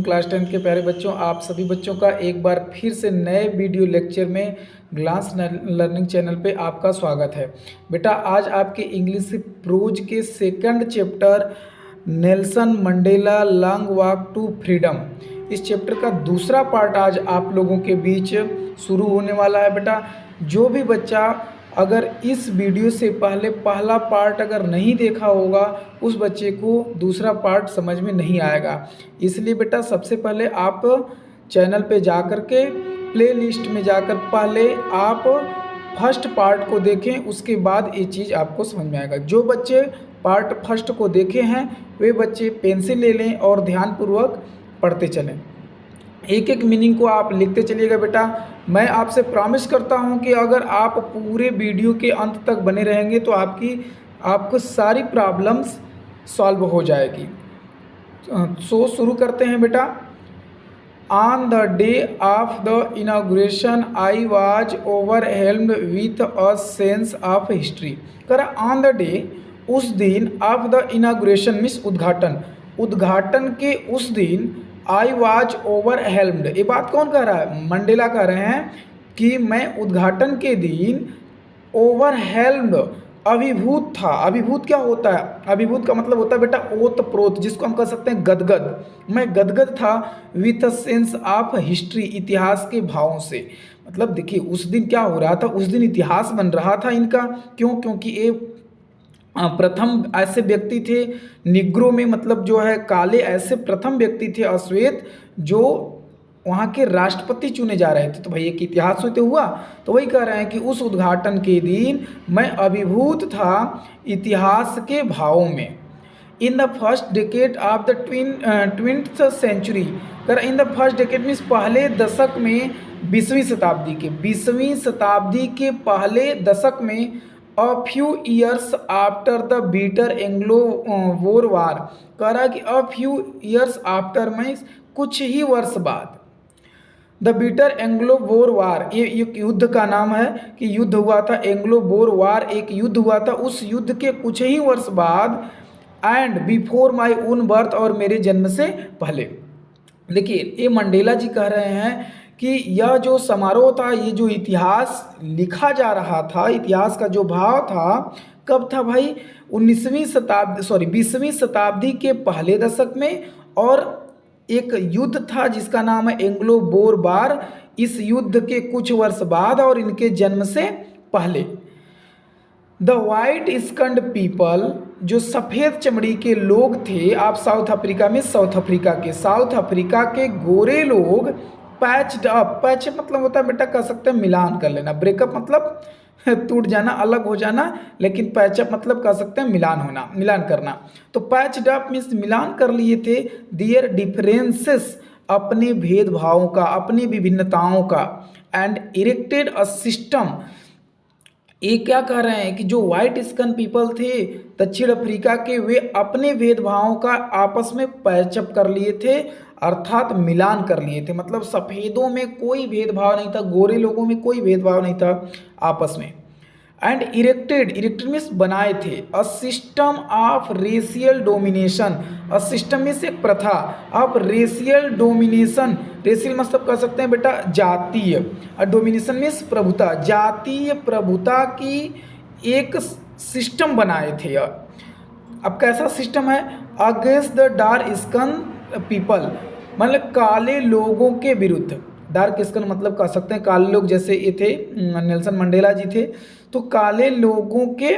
Morning class 10 के प्यारे बच्चों, आप सभी बच्चों का एक बार फिर से नए वीडियो लेक्चर में ग्लास लर्निंग चैनल पे आपका स्वागत है। बेटा आज आपके इंग्लिश प्रोज के second chapter Nelson Mandela long walk to freedom, इस चैप्टर का दूसरा पार्ट आज आप लोगों के बीच शुरू होने वाला है। बेटा जो भी बच्चा अगर इस वीडियो से पहले पहला पार्ट अगर नहीं देखा होगा उस बच्चे को दूसरा पार्ट समझ में नहीं आएगा। इसलिए बेटा सबसे पहले आप चैनल पे जाकर के प्लेलिस्ट में जाकर पहले आप फर्स्ट पार्ट को देखें, उसके बाद ये चीज़ आपको समझ में आएगा। जो बच्चे पार्ट फर्स्ट को देखे हैं वे बच्चे पेंसिल ले लें और ध्यानपूर्वक पढ़ते चलें। एक एक मीनिंग को आप लिखते चलिएगा। बेटा मैं आपसे प्रॉमिस करता हूं कि अगर आप पूरे वीडियो के अंत तक बने रहेंगे तो आपको सारी प्रॉब्लम्स सॉल्व हो जाएगी। सो शुरू करते हैं बेटा। On the day of the inauguration I was overwhelmed with a sense of history. करा ऑन द डे, उस दिन, ऑफ द इनाग्रेशन मीन्स उद्घाटन के उस दिन, आई वाज ओवरवेल्म्ड, ये बात कौन कह रहा है? मंडेला कह रहे हैं कि मैं उद्घाटन के दिन ओवरवेल्म्ड, अभिभूत था। अभिभूत क्या होता है? अभिभूत का मतलब होता है बेटा ओतप्रोत, जिसको हम कह सकते हैं गदगद। मैं गदगद था with a sense of history, इतिहास के भावों से। मतलब देखिए उस दिन क्या हो रहा था, उस दिन इतिहास बन रहा था इनका। क्यों? क्योंकि ये प्रथम ऐसे व्यक्ति थे निग्रो में, मतलब जो है काले, ऐसे प्रथम व्यक्ति थे अश्वेत जो वहाँ के राष्ट्रपति चुने जा रहे थे। तो भाई एक इतिहास होते हुआ, तो वही कह रहे हैं कि उस उद्घाटन के दिन मैं अभिभूत था इतिहास के भावों में। In the first decade of the 20th century, कर in the first decade means पहले दशक में, 20वीं शताब्दी के पहले दशक में, A few years after the bitter Anglo-Boer war, कह रहा है कि a few years after में कुछ ही वर्ष बाद, द बीटर एंग्लो-बोर वार, ये एक युद्ध का नाम है कि युद्ध हुआ था, एंग्लो-बोर वार एक युद्ध हुआ था। उस युद्ध के कुछ ही वर्ष बाद, and before my own birth, और मेरे जन्म से पहले। देखिए ये मंडेला जी कह रहे हैं कि यह जो समारोह था, ये जो इतिहास लिखा जा रहा था, इतिहास का जो भाव था, कब था भाई? 20वीं शताब्दी के पहले दशक में। और एक युद्ध था जिसका नाम है एंग्लो बोर वार, इस युद्ध के कुछ वर्ष बाद और इनके जन्म से पहले। द वाइट स्कन्ड पीपल, जो सफ़ेद चमड़ी के लोग थे, आप साउथ अफ्रीका में, साउथ अफ्रीका के गोरे लोग, पैच्ड अप, पैच मतलब होता है बेटा कह सकते हैं मिलान कर लेना, ब्रेकअप मतलब टूट जाना, अलग हो जाना, लेकिन पैचअप मतलब कह सकते हैं मिलान करना। तो पैच्ड अप मीन्स मिलान कर लिए थे दियर डिफरेंसेस, अपने भेदभावों का, अपनी विभिन्नताओं का, एंड इरेक्टेड अ सिस्टम। ये क्या कह रहे हैं कि जो वाइट स्कन पीपल थे दक्षिण अफ्रीका के, वे अपने भेदभावों का आपस में पैचअप कर लिए थे, अर्थात मिलान कर लिए थे। मतलब सफ़ेदों में कोई भेदभाव नहीं था, गोरे लोगों में कोई भेदभाव नहीं था आपस में। एंड इरेक्टेड मीन्स बनाए थे, a system of racial domination, a system means एक प्रथा, ऑफ रेशियल डोमिनेशन, रेशियल मतलब कह सकते हैं बेटा जातीय, और डोमिनेशन मीन्स प्रभुता, जातीय प्रभुता की एक सिस्टम बनाए थे। अब कैसा सिस्टम है? Against the dark skin people, मतलब काले लोगों के विरुद्ध। डार्क स्किन मतलब कह सकते हैं काले लोग, जैसे ये थे नेल्सन मंडेला जी थे, तो काले लोगों के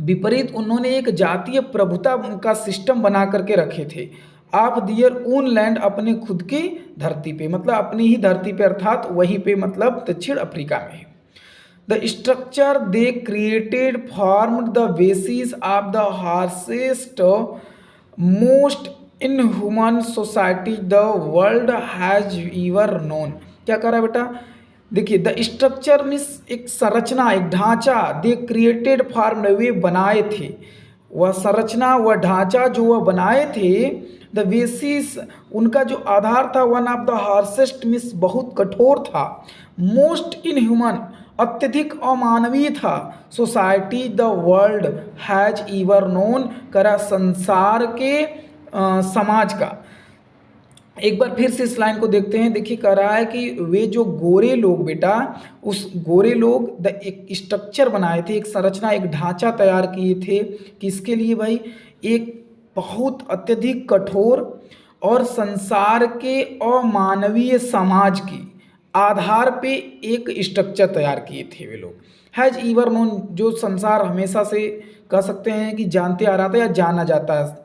विपरीत उन्होंने एक जातीय प्रभुता का सिस्टम बना करके रखे थे। ऑफ दियर ओन लैंड, अपने खुद की धरती पे, मतलब अपनी ही धरती पे, अर्थात वहीं पे, मतलब दक्षिण अफ्रीका में। The structure they created formed the basis of the harshest most inhuman society the world has ever known. क्या कह रहा है बेटा? देखिए द स्ट्रक्चर मीन्स एक संरचना, एक ढांचा, दे क्रिएटेड फॉर्म, वे बनाए थे, वह संरचना, वह ढांचा जो वह बनाए थे, द बेसिस, उनका जो आधार था, one of the harshest means बहुत कठोर था, मोस्ट इनह्यूमन अत्यधिक अमानवीय था, society the world has ever known, करा संसार के समाज का, एक बार फिर से इस लाइन को देखते हैं। देखिए कह रहा है कि वे जो गोरे लोग बेटा, उस गोरे लोग एक स्ट्रक्चर बनाए थे, एक संरचना, एक ढांचा तैयार किए थे। किसके लिए भाई? एक बहुत अत्यधिक कठोर और संसार के अमानवीय समाज की आधार पे एक स्ट्रक्चर तैयार किए थे वे लोग। हैज ईवर नोन, जो संसार हमेशा से कह सकते हैं कि जानते आ रहा था या जाना जाता है,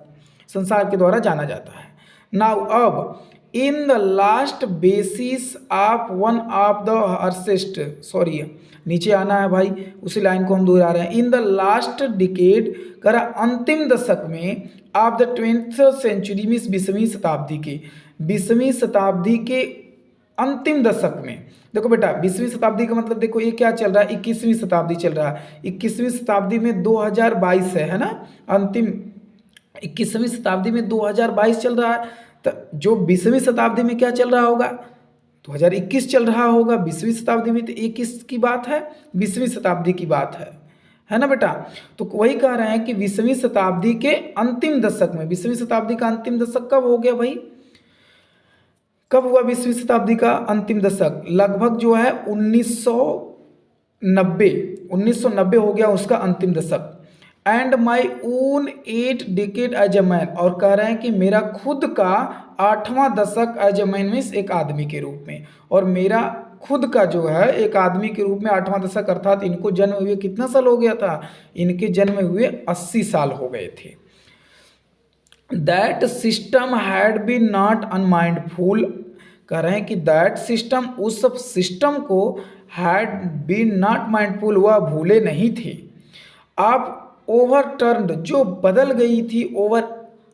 संसार के द्वारा जाना जाता है। नाउ अब in the last basis of one of the harshest, sorry नीचे आना है भाई, उसी लाइन को हम दोहरा रहे हैं। इन द लास्ट डिकेड, करा अंतिम दशक में, ऑफ द 20th सेंचुरी में, 20वीं शताब्दी के, 20वीं शताब्दी के अंतिम दशक में। देखो बेटा 20वीं शताब्दी का मतलब देखो ये क्या चल रहा है, 21वीं शताब्दी चल रहा है। 21वीं शताब्दी में 2022 है ना, अंतिम 21वीं शताब्दी में 2022 चल रहा है। तो जो 20वीं शताब्दी में क्या चल रहा होगा, 2021 चल रहा होगा। 20वीं शताब्दी में तो 21 की बात है, 20वीं शताब्दी की बात है ना बेटा। तो वही कह रहे हैं कि 20वीं शताब्दी के अंतिम दशक में, 20वीं शताब्दी का अंतिम दशक कब हो गया भाई? कब हुआ 20वीं शताब्दी का अंतिम दशक? लगभग जो है 1990 हो गया उसका अंतिम दशक। And my own 8 decade as a man, और कह रहे हैं कि मेरा खुद का 8वां दशक एज ए मैन मीन्स एक आदमी के रूप में, और मेरा खुद का जो है एक आदमी के रूप में 8वां दशक, अर्थात इनको जन्म हुए कितना साल हो गया था? इनके जन्म हुए 80 साल हो गए थे। That system had been not unmindful, कह रहे हैं कि दैट सिस्टम, उस सब सिस्टम को, हैड बीन नॉट माइंडफुल, वह भूले नहीं थे। आप ओवरटर्न्ड, जो बदल गई थी, ओवर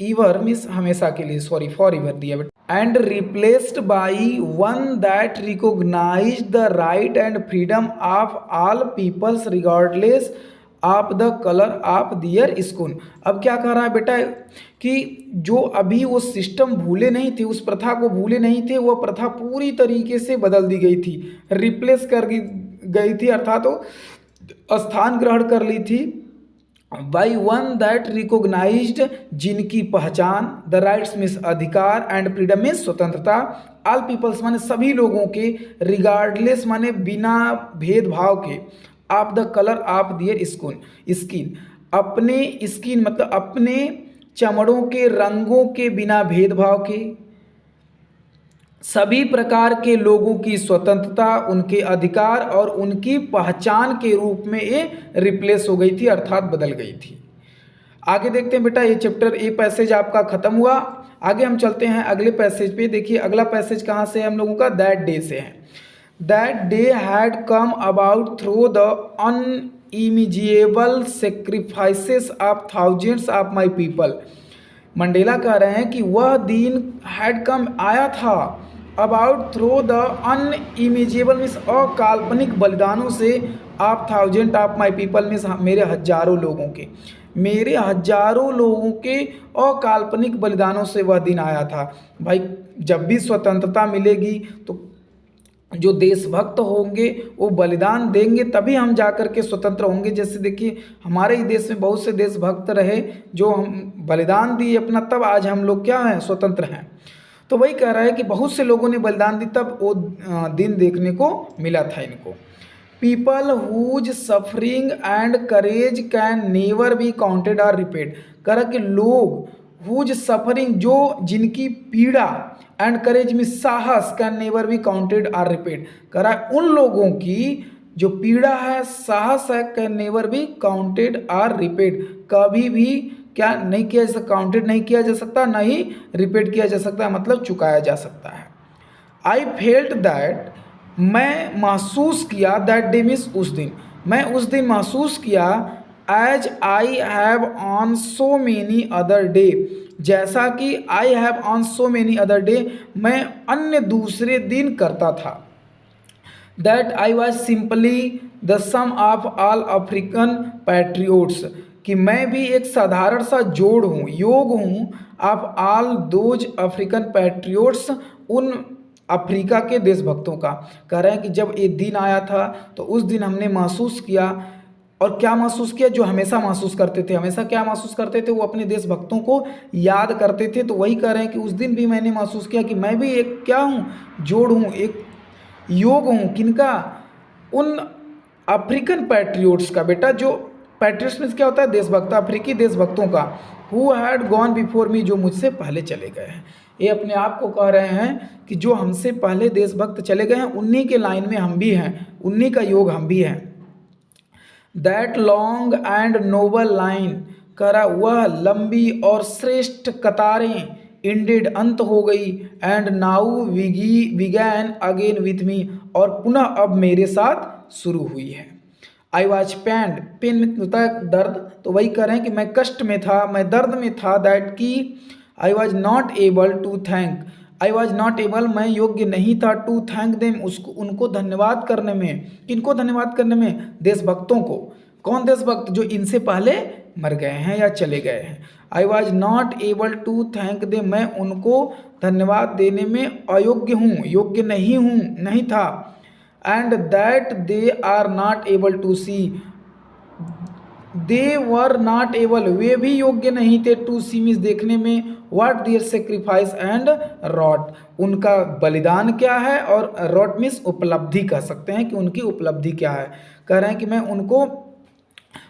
ईवर मीन्स हमेशा के लिए, सॉरी फॉर ईवर दिया बेटा, and replaced by one that recognise the right and freedom of all peoples regardless of the colour of their skin. अब क्या कह रहा है बेटा कि जो अभी वो सिस्टम भूले नहीं थे, उस प्रथा को भूले नहीं थे, वह प्रथा पूरी तरीके से बदल दी गई थी, रिप्लेस कर गई थी, अर्थात तो स्थान ग्रहण कर ली थी बाई वन दैट रिकॉग्नाइज्ड, जिनकी पहचान, द राइट्स मीन्स अधिकार, एंड फ्रीडम मीन्स स्वतंत्रता, ऑल पीपल्स माने सभी लोगों के, रिगार्डलेस माने बिना भेदभाव के, of the colour of their skin, अपने स्किन मतलब अपने चमड़ों के रंगों के बिना भेदभाव के, सभी प्रकार के लोगों की स्वतंत्रता, उनके अधिकार और उनकी पहचान के रूप में ये रिप्लेस हो गई थी, अर्थात बदल गई थी। आगे देखते हैं बेटा, ये चैप्टर, ये पैसेज आपका खत्म हुआ। आगे हम चलते हैं अगले पैसेज पे। देखिए अगला पैसेज कहाँ से है हम लोगों का? दैट डे से है। That day had come about through the unimaginable sacrifices of thousands of my people. Mandela कह रहे हैं कि वह दिन हैड कम आया था, अबाउट थ्रू द अनइमेजिबल मीन्स अकाल्पनिक बलिदानों से, आप thousand of my people means मेरे हजारों लोगों के, मेरे हजारों लोगों के अकाल्पनिक बलिदानों से वह दिन आया था। भाई जब भी स्वतंत्रता मिलेगी तो जो देशभक्त होंगे वो बलिदान देंगे, तभी हम जा कर के स्वतंत्र होंगे। जैसे देखिए हमारे ही देश में बहुत से देशभक्त रहे जो हम बलिदान दिए अपना, तब आज हम लोग क्या हैं? स्वतंत्र हैं। तो वही कह रहा है कि बहुत से लोगों ने बलिदान दी, तब वो दिन देखने को मिला था इनको। People whose suffering and courage can never be counted और रिपेड, कह रहा कि लोग हुज सफरिंग, जो जिनकी पीड़ा, एंड करेज में साहस, कैन नेवर बी काउंटेड और रिपेड, कह रहा है उन लोगों की जो पीड़ा है, साहस है, कैन नेवर बी काउंटेड और रिपेड, कभी भी क्या नहीं किया जा सकता, काउंटेड नहीं किया जा सकता, ना ही रिपीट किया जा सकता, मतलब चुकाया जा सकता है। आई फेल्ट दैट, मैं महसूस किया, दैट डे मीन्स उस दिन, मैं उस दिन महसूस किया, as I have on so many other day, जैसा कि I have on so many other day, मैं अन्य दूसरे दिन करता था। That I was simply the sum of all African patriots, कि मैं भी एक साधारण सा जोड़ हूँ, योग हूँ, of all those African patriots, उन अफ्रीका के देशभक्तों का। कह रहे हैं कि जब ये दिन आया था तो उस दिन हमने महसूस किया और क्या महसूस किया, जो हमेशा महसूस करते थे। हमेशा क्या महसूस करते थे, वो अपने देशभक्तों को याद करते थे। तो वही कह रहे हैं कि उस दिन भी मैंने महसूस किया कि मैं भी एक क्या हूँ, जोड़ हूँ, एक योग हूँ। किनका, उन अफ्रीकन पैट्रियोट्स का बेटा। जो पैट्रियट्स मीन्स क्या होता है, देशभक्त, अफ्रीकी देशभक्तों का। Who had gone before me, जो मुझसे पहले चले गए हैं। ये अपने आप को कह रहे हैं कि जो हमसे पहले देशभक्त चले गए हैं, उन्हीं के लाइन में हम भी हैं, उन्हीं का योग हम भी हैं। That long and noble line, करा वह लंबी और श्रेष्ठ कतारें, इंडेड अंत हो गई, एंड नाउ विगैन अगेन विथ मी, और पुनः अब मेरे साथ शुरू हुई है। आई वॉज पेन्ड, पेन में होता है दर्द, तो वही कह रहे हैं कि मैं कष्ट में था, मैं दर्द में था। दैट की I was not able to thank, I was not able, मैं योग्य नहीं था, टू थैंक देम, उसको उनको धन्यवाद करने में। किनको धन्यवाद करने में, देशभक्तों को। कौन देशभक्त, जो इनसे पहले मर गए हैं या चले गए हैं। I was not able to thank them, मैं उनको धन्यवाद देने में अयोग्य हूँ, योग्य नहीं हूँ, नहीं था। And that they are not able to see, they were not able, वे भी योग्य नहीं थे, टू सी मीन्स देखने में, what their sacrifice and wrought, उनका बलिदान क्या है, और रॉट मीन्स उपलब्धि कह सकते हैं कि उनकी उपलब्धि क्या है। कह रहे हैं कि मैं उनको,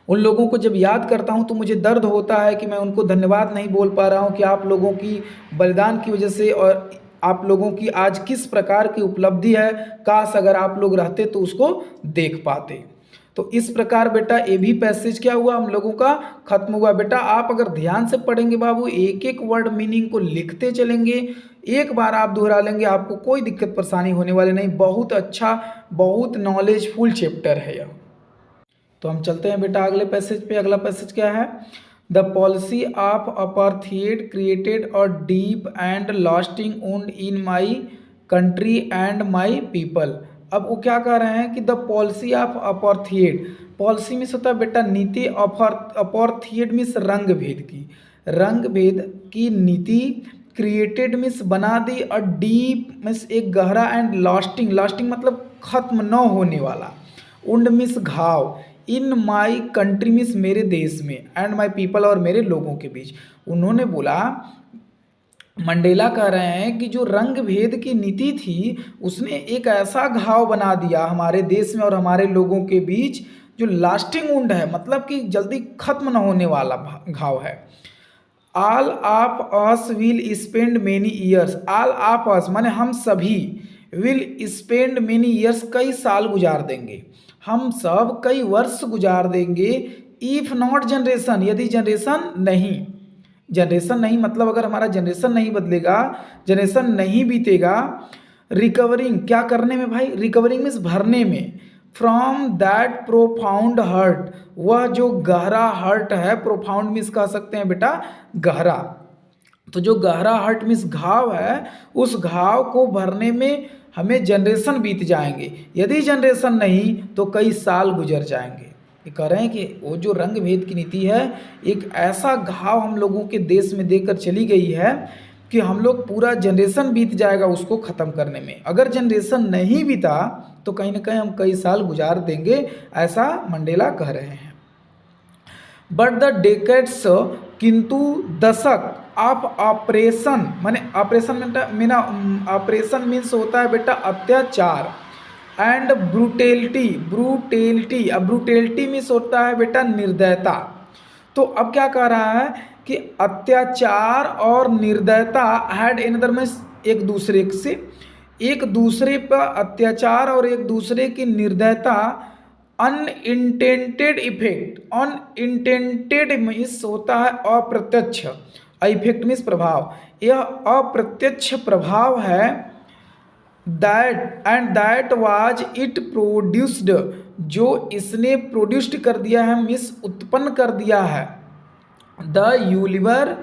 उन लोगों को जब याद करता हूँ तो मुझे दर्द होता है कि मैं उनको धन्यवाद नहीं बोल पा रहा हूँ कि आप लोगों की बलिदान की वजह से और आप लोगों की आज किस प्रकार की उपलब्धि है, काश अगर आप लोग रहते तो उसको देख पाते। तो इस प्रकार बेटा ये भी पैसेज क्या हुआ, हम लोगों का खत्म हुआ। बेटा आप अगर ध्यान से पढ़ेंगे बाबू, एक एक वर्ड मीनिंग को लिखते चलेंगे, एक बार आप दोहरा लेंगे, आपको कोई दिक्कत परेशानी होने वाली नहीं। बहुत अच्छा, बहुत नॉलेजफुल चैप्टर है यह। तो हम चलते हैं बेटा अगले पैसेज पे। अगला पैसेज क्या है, the policy of apartheid created a deep and lasting wound in my country and my people. अब वो क्या कह रहे हैं कि the policy of apartheid, policy means होता है बेटा नीति, अपार्थाइड मीन्स रंग भेद की, रंग भेद की नीति, क्रिएटेड मीन्स बना दी, और डीप मीन्स एक गहरा, एंड लास्टिंग, लास्टिंग मतलब खत्म न होने वाला, उंड मीन्स घाव, इन माई कंट्री मीन्स मेरे देश में, एंड माई पीपल और मेरे लोगों के बीच। उन्होंने बोला, मंडेला कह रहे हैं कि जो रंग भेद की नीति थी उसने एक ऐसा घाव बना दिया हमारे देश में और हमारे लोगों के बीच, जो लास्टिंग वुंड है, मतलब कि जल्दी खत्म न होने वाला घाव है। All of us will spend many years, all of us माने हम सभी, विल स्पेंड मेनी ईयर्स कई साल गुजार देंगे, हम सब कई वर्ष गुजार देंगे, इफ नॉट जनरेशन, यदि जनरेशन नहीं, जनरेशन नहीं मतलब अगर हमारा जनरेशन नहीं बदलेगा, जनरेशन नहीं बीतेगा, रिकवरिंग क्या करने में भाई, रिकवरिंग मीन्स भरने में, फ्रॉम दैट प्रोफाउंड हर्ट, वह जो गहरा हर्ट है, प्रोफाउंड मीन्स कह सकते हैं बेटा गहरा, तो जो गहरा हर्ट मीन्स घाव है, उस घाव को भरने में हमें जनरेशन बीत जाएंगे, यदि जनरेशन नहीं तो कई साल गुजर जाएंगे। ये कह रहे हैं कि वो जो रंग भेद की नीति है, एक ऐसा घाव हम लोगों के देश में देकर चली गई है कि हम लोग पूरा जनरेशन बीत जाएगा उसको ख़त्म करने में, अगर जनरेशन नहीं बीता तो कहीं ना कहीं हम कई साल गुजार देंगे, ऐसा मंडेला कह रहे हैं। बट द डेकेड्स, किंतु दशक, ऑफ ऑपरेशन, माने ऑपरेशन ऑपरेशन मीन्स होता है बेटा अत्याचार, एंड ब्रूटेलिटी, ब्रूटेलिटी, अब ब्रूटेलिटी मीन्स होता है बेटा निर्दयता। तो अब क्या कह रहा है कि अत्याचार और निर्दयता हैड एनदर मीन्स एक दूसरे से, एक दूसरे पर अत्याचार और एक दूसरे की निर्दयता, अनइंटेंटेड इफेक्ट, अनइंटेंटेड मीन्स होता है अप्रत्यक्ष, इफेक्ट मीन्स प्रभाव, यह अप्रत्यक्ष प्रभाव है, that and that was it produced, जो इसने प्रोड्यूस्ड कर दिया है मीन्स उत्पन्न कर दिया है, द यूलिवर,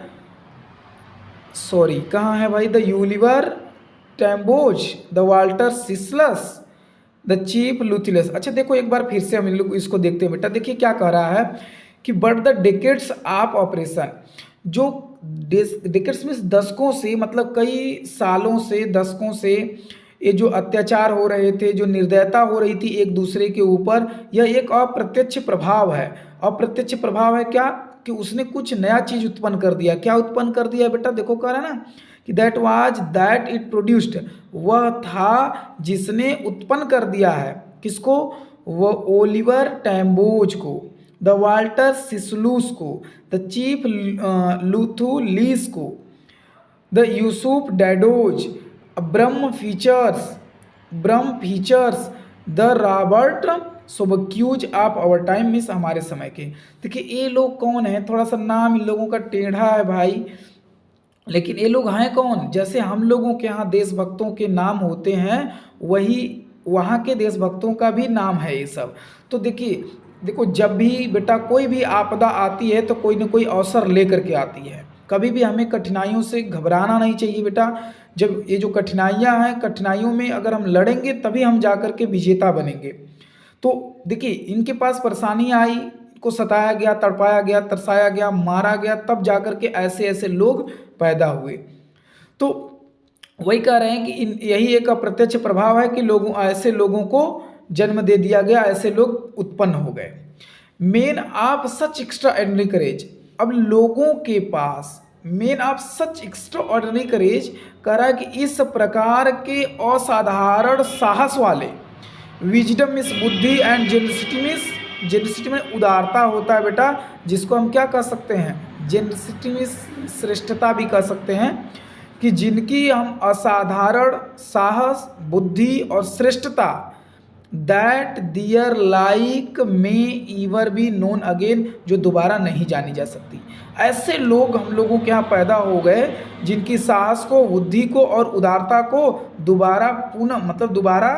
सॉरी कहाँ है भाई, the Oliver Tambos, the Walter Sisulus, the Chief Luthulis. अच्छा देखो एक बार फिर से हम लोग इसको देखते हैं बेटा, देखिए क्या कह रहा है कि but the decades of operation, जो डेकेड्स मीन्स दशकों से, मतलब कई सालों से, दशकों से, ये जो अत्याचार हो रहे थे, जो निर्दयता हो रही थी एक दूसरे के ऊपर, यह एक अप्रत्यक्ष प्रभाव है। अप्रत्यक्ष प्रभाव है क्या, कि उसने कुछ नया चीज उत्पन्न कर दिया। क्या उत्पन्न कर दिया बेटा, देखो कह रहा है ना कि दैट इट प्रोड्यूस्ड, वह था जिसने उत्पन्न कर दिया है। किसको, वह ओलिवर टैम्बोज को, द वाल्टर सिसलूस को, द चीफ लूथुलीस को, the Yusuf Dadoos, Bram Fischers, the Robert Sobukwes of our time, means हमारे समय के। देखिए ये लोग कौन है, थोड़ा सा नाम इन लोगों का टेढ़ा है भाई, लेकिन ये लोग हैं कौन, जैसे हम लोगों के यहाँ देशभक्तों के नाम होते हैं, वही वहाँ के देशभक्तों का भी नाम है ये सब। तो देखिए, देखो जब भी बेटा कोई भी आपदा आती है तो कोई ना कोई अवसर लेकर के आती है। कभी भी हमें कठिनाइयों से घबराना नहीं चाहिए बेटा। जब ये जो कठिनाइयाँ हैं, कठिनाइयों में अगर हम लड़ेंगे तभी हम जा कर के विजेता बनेंगे। तो देखिए इनके पास परेशानी आई, को सताया गया, तड़पाया गया, तरसाया गया, मारा गया, तब जाकर के ऐसे ऐसे लोग पैदा हुए। तो वही कह रहे हैं कि यही एक अप्रत्यक्ष प्रभाव है कि लोगों, ऐसे लोगों को जन्म दे दिया गया, ऐसे लोग उत्पन्न हो गए। Men of such extraordinary courage, अब लोगों के पास men of such extraordinary courage कह रहा है कि इस प्रकार के असाधारण साहस वाले, विजडम मीन्स बुद्धि, एंड जेनरसिटी में उदारता होता है बेटा, जिसको हम क्या कह सकते हैं, जेनरसिटी में श्रेष्ठता भी कह सकते हैं, कि जिनकी हम असाधारण साहस, बुद्धि और श्रेष्ठता, दैट दियर लाइक में ईवर बी नोन अगेन, जो दोबारा नहीं जानी जा सकती। ऐसे लोग हम लोगों के यहाँ पैदा हो गए जिनकी साहस को, बुद्धि को और उदारता को दोबारा पुनः मतलब दोबारा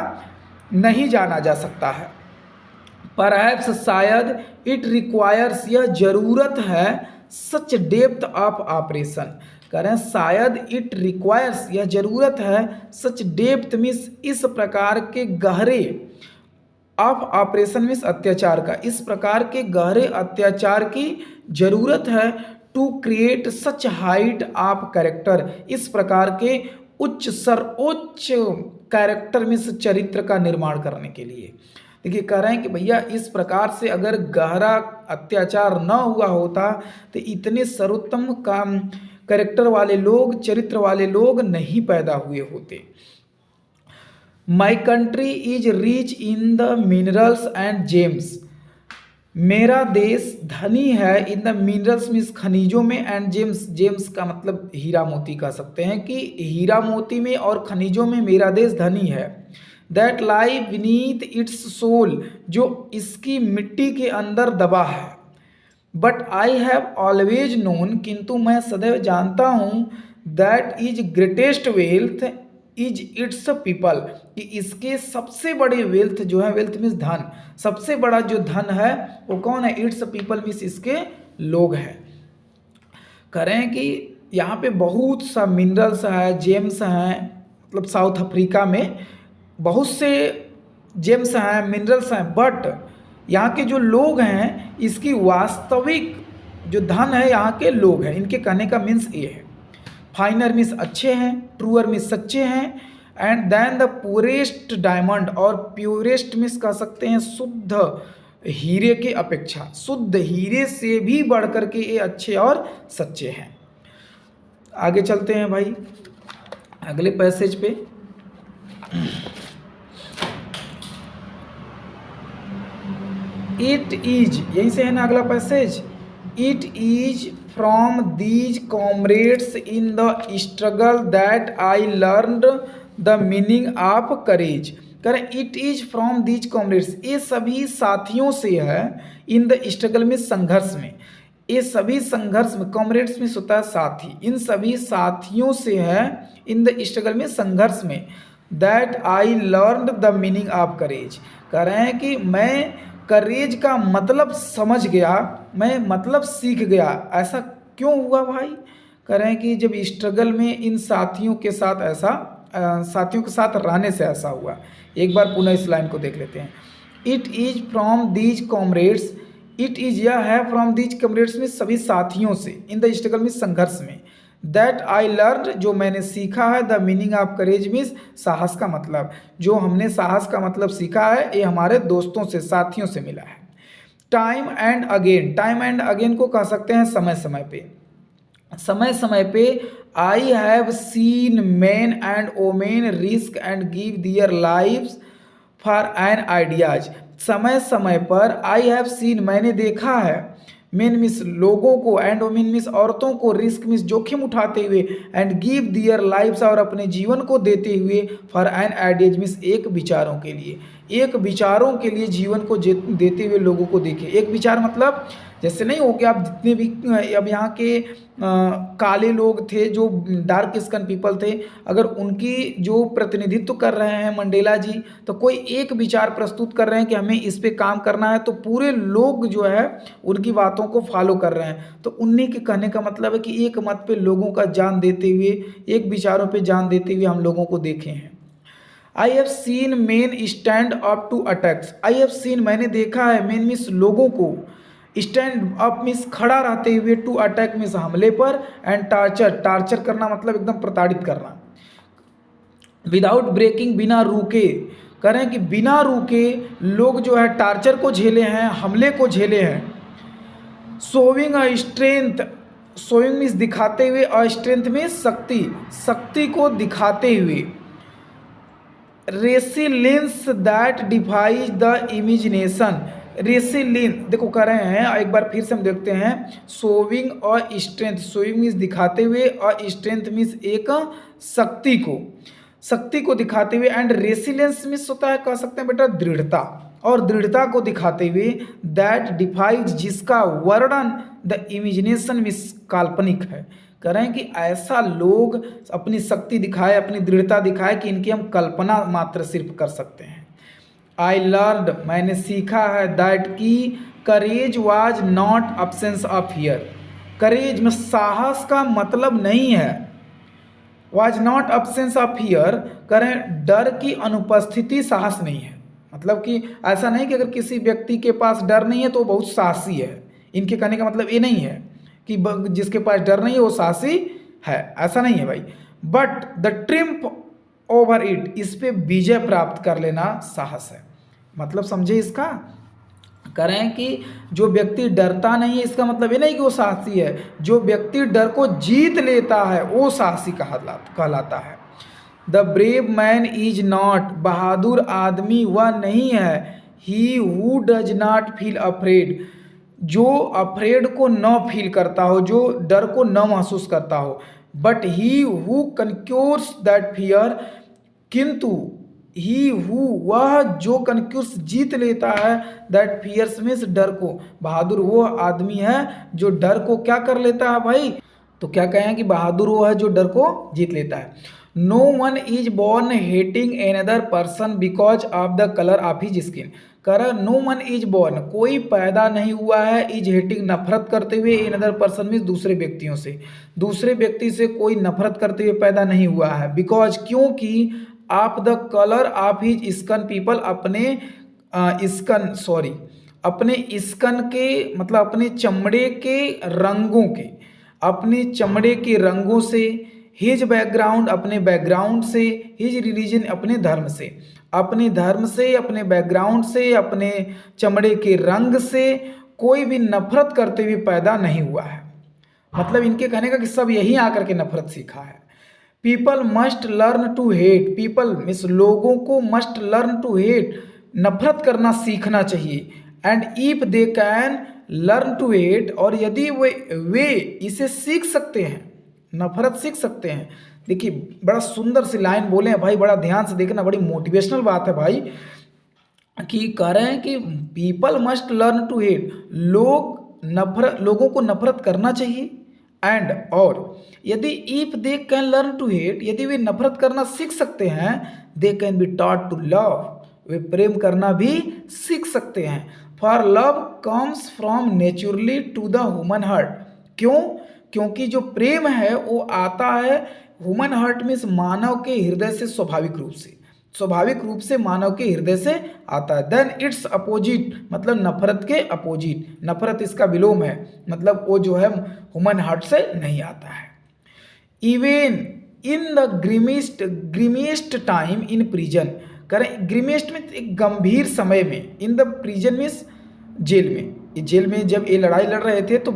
नहीं जाना जा सकता है। परहैप्स शायद इट रिक्वायर्स, यह जरूरत है, सच डेप्थ ऑफ ऑपरेशन, कह रहे हैं शायद इट रिक्वायर्स, यह जरूरत है, सच डेप्थ मीन्स इस प्रकार के गहरे, ऑफ ऑपरेशन मीन्स अत्याचार का, इस प्रकार के गहरे अत्याचार की जरूरत है, to create such height of character, इस प्रकार के उच्च सर्वोच्च कैरेक्टर मीन्स चरित्र का निर्माण करने के लिए। देखिए कह रहे हैं कि भैया इस प्रकार से अगर गहरा अत्याचार न हुआ होता तो इतने सर्वोत्तम काम कैरेक्टर वाले लोग, चरित्र वाले लोग नहीं पैदा हुए होते। My country is rich in the minerals and James, मेरा देश धनी है, इन द मिनरल्स मीन्स खनिजों में, एंड जेम्स, जेम्स का मतलब हीरा मोती कह सकते हैं, कि हीरा मोती में और खनिजों में मेरा देश धनी है। That lie beneath its soil, जो इसकी मिट्टी के अंदर दबा है। But I have always known, किंतु मैं सदैव जानता हूँ, that is greatest wealth is its people, कि इसके सबसे बड़े वेल्थ जो है, वेल्थ मीन्स धन, सबसे बड़ा जो धन है वो कौन है, इट्स पीपल मीन्स इसके लोग हैं। कह रहे हैं कि यहाँ पे बहुत सा मिनरल्स है, जेम्स हैं, मतलब साउथ अफ्रीका में बहुत से जेम्स हैं, मिनरल्स हैं, बट यहाँ के जो लोग हैं, इसकी वास्तविक जो धन है यहाँ के लोग हैं। इनके कहने का मीन्स ये है, फाइनर मीन्स अच्छे हैं, ट्रूअर मीन्स सच्चे हैं, and then the purest diamond, और प्योरेस्ट मीन्स कह सकते हैं शुद्ध हीरे के अपेक्षा, शुद्ध हीरे से भी बढ़ कर के ये अच्छे और सच्चे हैं। आगे चलते हैं भाई अगले पैसेज पे। इट इज, यहीं से है ना अगला passage, it is from these comrades in the struggle that I learned the meaning of courage. करें it is from these comrades, ये सभी साथियों से है, इन द स्ट्रगल में संघर्ष में, ये सभी संघर्ष में, कॉमरेड्स में होता है साथी, इन सभी साथियों से है, इन द स्ट्रगल में संघर्ष में, that I learned the meaning of करेज। कह रहे हैं कि मैं करेज का मतलब समझ गया, मैं मतलब सीख गया। ऐसा क्यों हुआ भाई? कह रहे हैं कि जब स्ट्रगल में इन साथियों के साथ ऐसा साथियों के साथ रहने से ऐसा हुआ। एक बार पुनः इस लाइन को देख लेते हैं। It is from these comrades, it is यह है फ्रॉम दीज कॉमरेड्स में सभी साथियों से, इन द स्ट्रगल में संघर्ष में, दैट आई लर्न, जो मैंने सीखा है। The meaning of courage means, साहस का मतलब, जो हमने साहस का मतलब सीखा है ये हमारे दोस्तों से, साथियों से मिला है। Time and again, time and again को कह सकते हैं समय समय पे। समय समय पे I have seen man and women risk and give their lives for an ideas. समय समय पर आई हैव सीन, मैंने देखा है, मेन मिस लोगों को, एंड वोमेन मिस औरतों को, रिस्क मिस जोखिम उठाते हुए, एंड गिव दियर लाइव्स और अपने जीवन को देते हुए, फॉर एन आइडियाज मिस एक विचारों के लिए, एक विचारों के लिए जीवन को देते हुए लोगों को देखे। एक विचार मतलब जैसे नहीं हो कि आप जितने भी अब यहाँ के काले लोग थे जो डार्क स्किन पीपल थे, अगर उनकी जो प्रतिनिधित्व कर रहे हैं मंडेला जी, तो कोई एक विचार प्रस्तुत कर रहे हैं कि हमें इस पे काम करना है, तो पूरे लोग जो है उनकी बातों को फॉलो कर रहे हैं। तो उन्हीं के कहने का मतलब है कि एक मत पे लोगों का जान देते हुए, एक विचारों पे जान देते हुए हम लोगों को देखे हैं। I have seen men stand up to attacks, I have seen मैंने देखा है, मेन मीन्स लोगों को, स्टैंड अप मीन्स खड़ा रहते हुए, टू अटैक मीन्स हमले पर, एंड टार्चर, टार्चर करना मतलब एकदम प्रताड़ित करना। विदाउट ब्रेकिंग, बिना रुके, कह रहे हैं कि बिना रुके लोग जो है टार्चर को झेले हैं, हमले को झेले हैं। Showing a strength, showing means दिखाते हुए, अ स्ट्रेंथ में शक्ति, शक्ति को दिखाते हुए। Resilience that defies the imagination, resilience देखो कह रहे हैं, एक बार फिर से हम देखते हैं। शोविंग और स्ट्रेंथ, शोविंग मीन्स दिखाते हुए, और स्ट्रेंथ मीन्स एक शक्ति को, शक्ति को दिखाते हुए, एंड रेसिलेंस मीन्स होता है, कह सकते हैं बेटा दृढ़ता, और दृढ़ता को दिखाते हुए, दैट डिफाइज जिसका वर्णन, द इमेजिनेशन मीन्स काल्पनिक है। कह रहे हैं कि ऐसा लोग अपनी शक्ति दिखाए, अपनी दृढ़ता दिखाए कि इनकी हम कल्पना मात्र सिर्फ कर सकते हैं। आई लर्न, मैंने सीखा है, दैट की courage was not absence of fear, courage में साहस का मतलब नहीं है, was not absence of fear, कह रहे हैं डर की अनुपस्थिति साहस नहीं है। मतलब कि ऐसा नहीं कि अगर किसी व्यक्ति के पास डर नहीं है तो वो बहुत साहसी है, इनके कहने का मतलब ये नहीं है कि जिसके पास डर नहीं है वो साहसी है, ऐसा नहीं है भाई। But the triumph over it, इस पे विजय प्राप्त कर लेना साहस है। मतलब समझे इसका, कह रहे हैं कि जो व्यक्ति डरता नहीं है इसका मतलब ये नहीं कि वो साहसी है, जो व्यक्ति डर को जीत लेता है वो साहसी कहलाता है। The brave man is not, बहादुर आदमी वह नहीं है, he who does not feel afraid, जो अफ्रेड को न फील करता हो, जो डर को न महसूस करता हो। But he who conquers that fear, किंतु ही हु वह जो कन्क्यूर्स जीत लेता है, दैट फियर्स मीन्स डर को, बहादुर वो आदमी है जो डर को क्या कर लेता है भाई। तो क्या कहें कि बहादुर वो है जो डर को जीत लेता है। No one is born hating another person because of the colour of his skin, कह रहा नो वन इज बॉर्न, कोई पैदा नहीं हुआ है, इज हेटिंग नफरत करते हुए, एनदर पर्सन मीन्स दूसरे व्यक्तियों से, दूसरे व्यक्ति से कोई नफरत करते हुए पैदा नहीं हुआ है। बिकॉज क्योंकि of the colour of his skin people, अपने स्किन सॉरी अपने स्किन के मतलब अपने चमड़े के रंगों के, अपने चमड़े के रंगों से, हिज बैकग्राउंड अपने बैकग्राउंड से, हिज रिलीजन अपने धर्म से, अपने धर्म से, अपने बैकग्राउंड से, अपने चमड़े के रंग से कोई भी नफरत करते हुए पैदा नहीं हुआ है। मतलब इनके कहने का कि सब यही आकर के नफरत सीखा है। People must learn to hate, people means लोगों को, मस्ट लर्न टू हेट नफरत करना सीखना चाहिए। And if they can learn to hate, और यदि वे इसे सीख सकते हैं, नफरत सीख सकते हैं। देखिए बड़ा सुंदर सी लाइन बोले हैं भाई, बड़ा ध्यान से देखना, बड़ी मोटिवेशनल बात है भाई, कि कह रहे हैं कि people must learn to hate, लोगों को नफरत करना चाहिए। एंड और यदि if they can learn to hate, यदि वे नफरत करना सीख सकते हैं, they can be taught to love, वे प्रेम करना भी सीख सकते हैं। For love comes from naturally to the human heart, क्यों? क्योंकि जो प्रेम है वो आता है ह्यूमन हार्ट में, मानव के हृदय से, स्वाभाविक रूप से, स्वाभाविक रूप से मानव के हृदय से आता है। देन इट्स अपोजिट, मतलब नफरत के अपोजिट, नफरत इसका विलोम है, मतलब वो जो है ह्यूमन हार्ट से नहीं आता है। Even in the grimiest time in prison, करें ग्रीमिएस्ट में एक गंभीर समय में, इन द प्रिजन मीन्स जेल में, ये जेल में जब ये लड़ाई लड़ रहे थे तो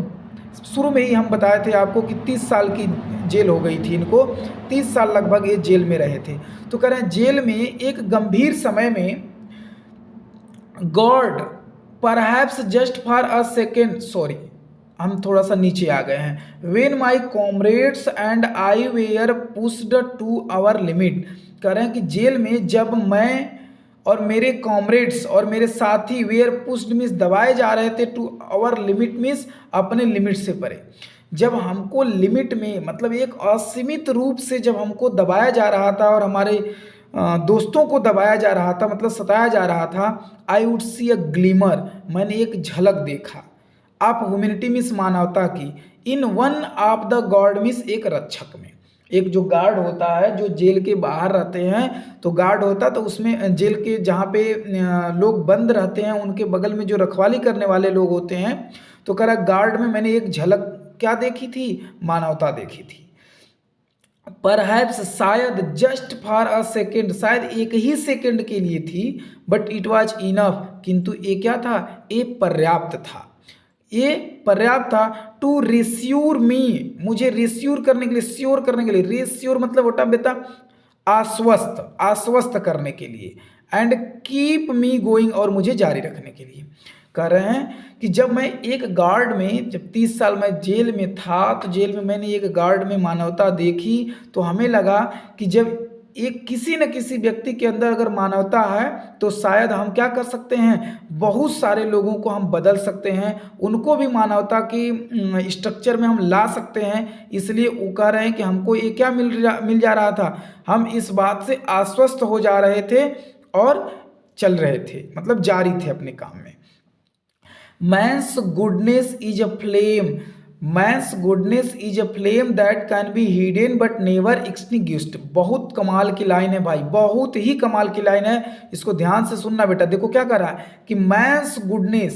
शुरू में ही हम बताए थे आपको कि 30 साल की जेल हो गई थी इनको, 30 साल लगभग ये जेल में रहे थे। तो कह रहे हैं जेल में एक गंभीर समय में God perhaps just for a second, sorry हम थोड़ा सा नीचे आ गए हैं, when my comrades and I were pushed to our limit, कह रहे हैं कि जेल में जब मैं और मेरे कॉमरेड्स और मेरे साथी वेयर पुस्ड मीन्स दबाए जा रहे थे, टू आवर लिमिट मीन्स अपने लिमिट से परे, जब हमको लिमिट में मतलब एक असीमित रूप से जब हमको दबाया जा रहा था और हमारे दोस्तों को दबाया जा रहा था, मतलब सताया जा रहा था, I would see a glimmer, मैंने एक झलक देखा, आप ह्यूमैनिटी मीन्स मानवता की, in one of the God means एक रक्षक में, एक जो गार्ड होता है जो जेल के बाहर रहते हैं तो गार्ड होता है, तो उसमें जेल के जहाँ पे लोग बंद रहते हैं उनके बगल में जो रखवाली करने वाले लोग होते हैं, तो कह रहा गार्ड में मैंने एक झलक क्या देखी थी, मानवता देखी थी। परहैप्स शायद जस्ट फॉर अ सेकेंड, शायद एक ही सेकेंड के लिए थी, बट इट वॉज इनफ, किंतु ये क्या था, ये पर्याप्त था, ये पर्याप्त था, टू रिस्योर मी, मुझे रिस्योर करने के लिए, श्योर करने के लिए, रिस्योर मतलब होता बेटा आश्वस्त, आश्वस्त करने के लिए, एंड कीप मी गोइंग, और मुझे जारी रखने के लिए। कह रहे हैं कि जब मैं एक गार्ड में, जब 30 साल मैं जेल में था तो जेल में मैंने एक गार्ड में मानवता देखी, तो हमें लगा कि जब एक किसी न किसी व्यक्ति के अंदर अगर मानवता है तो शायद हम क्या कर सकते हैं, बहुत सारे लोगों को हम बदल सकते हैं, उनको भी मानवता की स्ट्रक्चर में हम ला सकते हैं। इसलिए वो कह रहे हैं कि हमको ये क्या मिल जा रहा था, हम इस बात से आश्वस्त हो जा रहे थे और चल रहे थे, मतलब जारी थे अपने काम में। Man's goodness is a flame. Man's goodness is a flame that can be hidden but never extinguished. बहुत कमाल की लाइन है भाई, बहुत ही कमाल की लाइन है, इसको ध्यान से सुनना बेटा। देखो क्या कर रहा है कि man's goodness,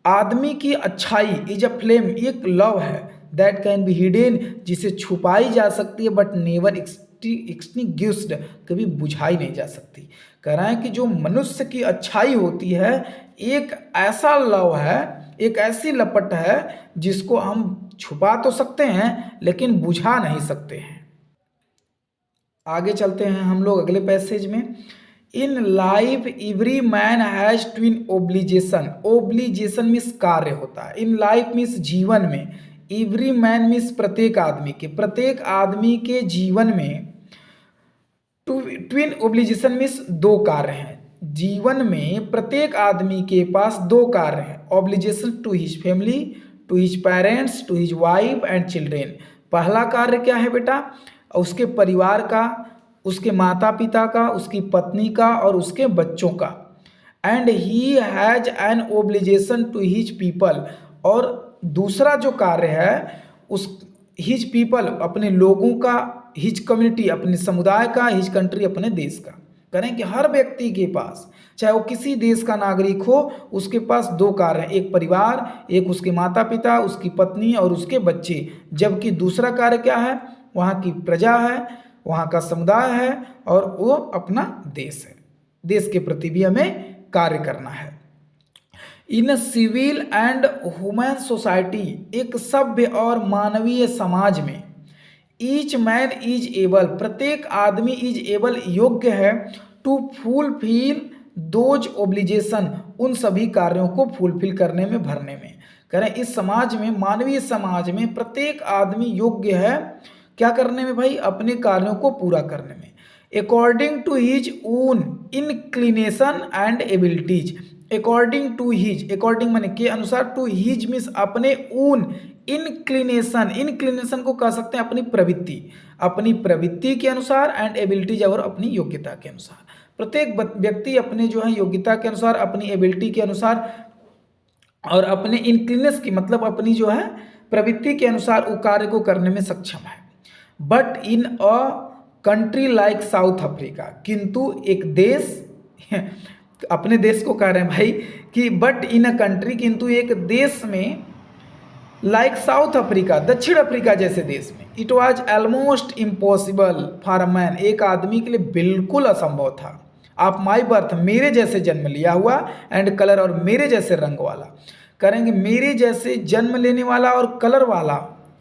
आदमी की अच्छाई, इज अ फ्लेम, एक लव है, दैट कैन बी हिडन, जिसे छुपाई जा सकती है, बट नेवर एक्सटिंग्विश्ड, कभी बुझाई नहीं जा सकती। कह रहा है कि जो मनुष्य की अच्छाई होती है एक ऐसा लव है, एक ऐसी लपट है जिसको हम छुपा तो सकते हैं लेकिन बुझा नहीं सकते हैं। आगे चलते हैं हम लोग अगले पैसेज में। In life every man has twin obligation, obligation means कार्य होता है, इन लाइफ मीन्स जीवन में, एवरी मैन मीन्स प्रत्येक आदमी के, प्रत्येक आदमी के जीवन में ट्विन ओब्लिजेशन मीन्स दो कार्य हैं, जीवन में प्रत्येक आदमी के पास दो कार्य हैं, obligation to his family, to his parents, to his wife and children. पहला कार्य क्या है बेटा, उसके परिवार का, उसके माता पिता का, उसकी पत्नी का और उसके बच्चों का। And he has an obligation to his people, और दूसरा जो कार्य है उस हिज पीपल अपने लोगों का, हिज कम्युनिटी अपने समुदाय का, हिज कंट्री अपने देश का। करें कि हर व्यक्ति के पास चाहे वो किसी देश का नागरिक हो उसके पास दो कार्य हैं, एक परिवार, एक उसके माता पिता, उसकी पत्नी और उसके बच्चे, जबकि दूसरा कार्य क्या है, वहाँ की प्रजा है, वहाँ का समुदाय है और वो अपना देश है, देश के प्रति भी हमें कार्य करना है। In civil and human society, एक सभ्य और मानवीय समाज में, ईच मैन इज एबल, प्रत्येक आदमी इज एबल योग्य है, टू फुलफिल दोज ओब्लिजेशन, उन सभी कार्यों को फुलफिल करने में, भरने में। करें इस समाज में, मानवीय समाज में प्रत्येक आदमी योग्य है क्या करने में भाई, अपने कार्यों को पूरा करने में, according to his own inclination and abilities, according to his, according माने के अनुसार, टू हिज मीन्स अपने ऊन, इंक्लिनेशन, इंक्लिनेशन को कह सकते हैं अपनी प्रवृत्ति, अपनी प्रवृत्ति के अनुसार, एंड एबिलिटीज और अपनी योग्यता के अनुसार। प्रत्येक व्यक्ति अपने जो है योग्यता के अनुसार, अपनी एबिलिटी के अनुसार और अपने इंक्लिनेस की मतलब अपनी जो है प्रवृत्ति के अनुसार वो कार्य को करने में सक्षम है। But in a country like south Africa, किंतु एक देश अपने देश को कह रहे हैं भाई कि बट इन अ कंट्री, किंतु एक देश में, लाइक साउथ अफ्रीका, दक्षिण अफ्रीका जैसे देश में, it was almost impossible for a man, एक आदमी के लिए बिल्कुल असंभव था। आप माई बर्थ, मेरे जैसे जन्म लिया हुआ, एंड कलर, और मेरे जैसे रंग वाला। करेंगे मेरे जैसे जन्म लेने वाला और कलर वाला,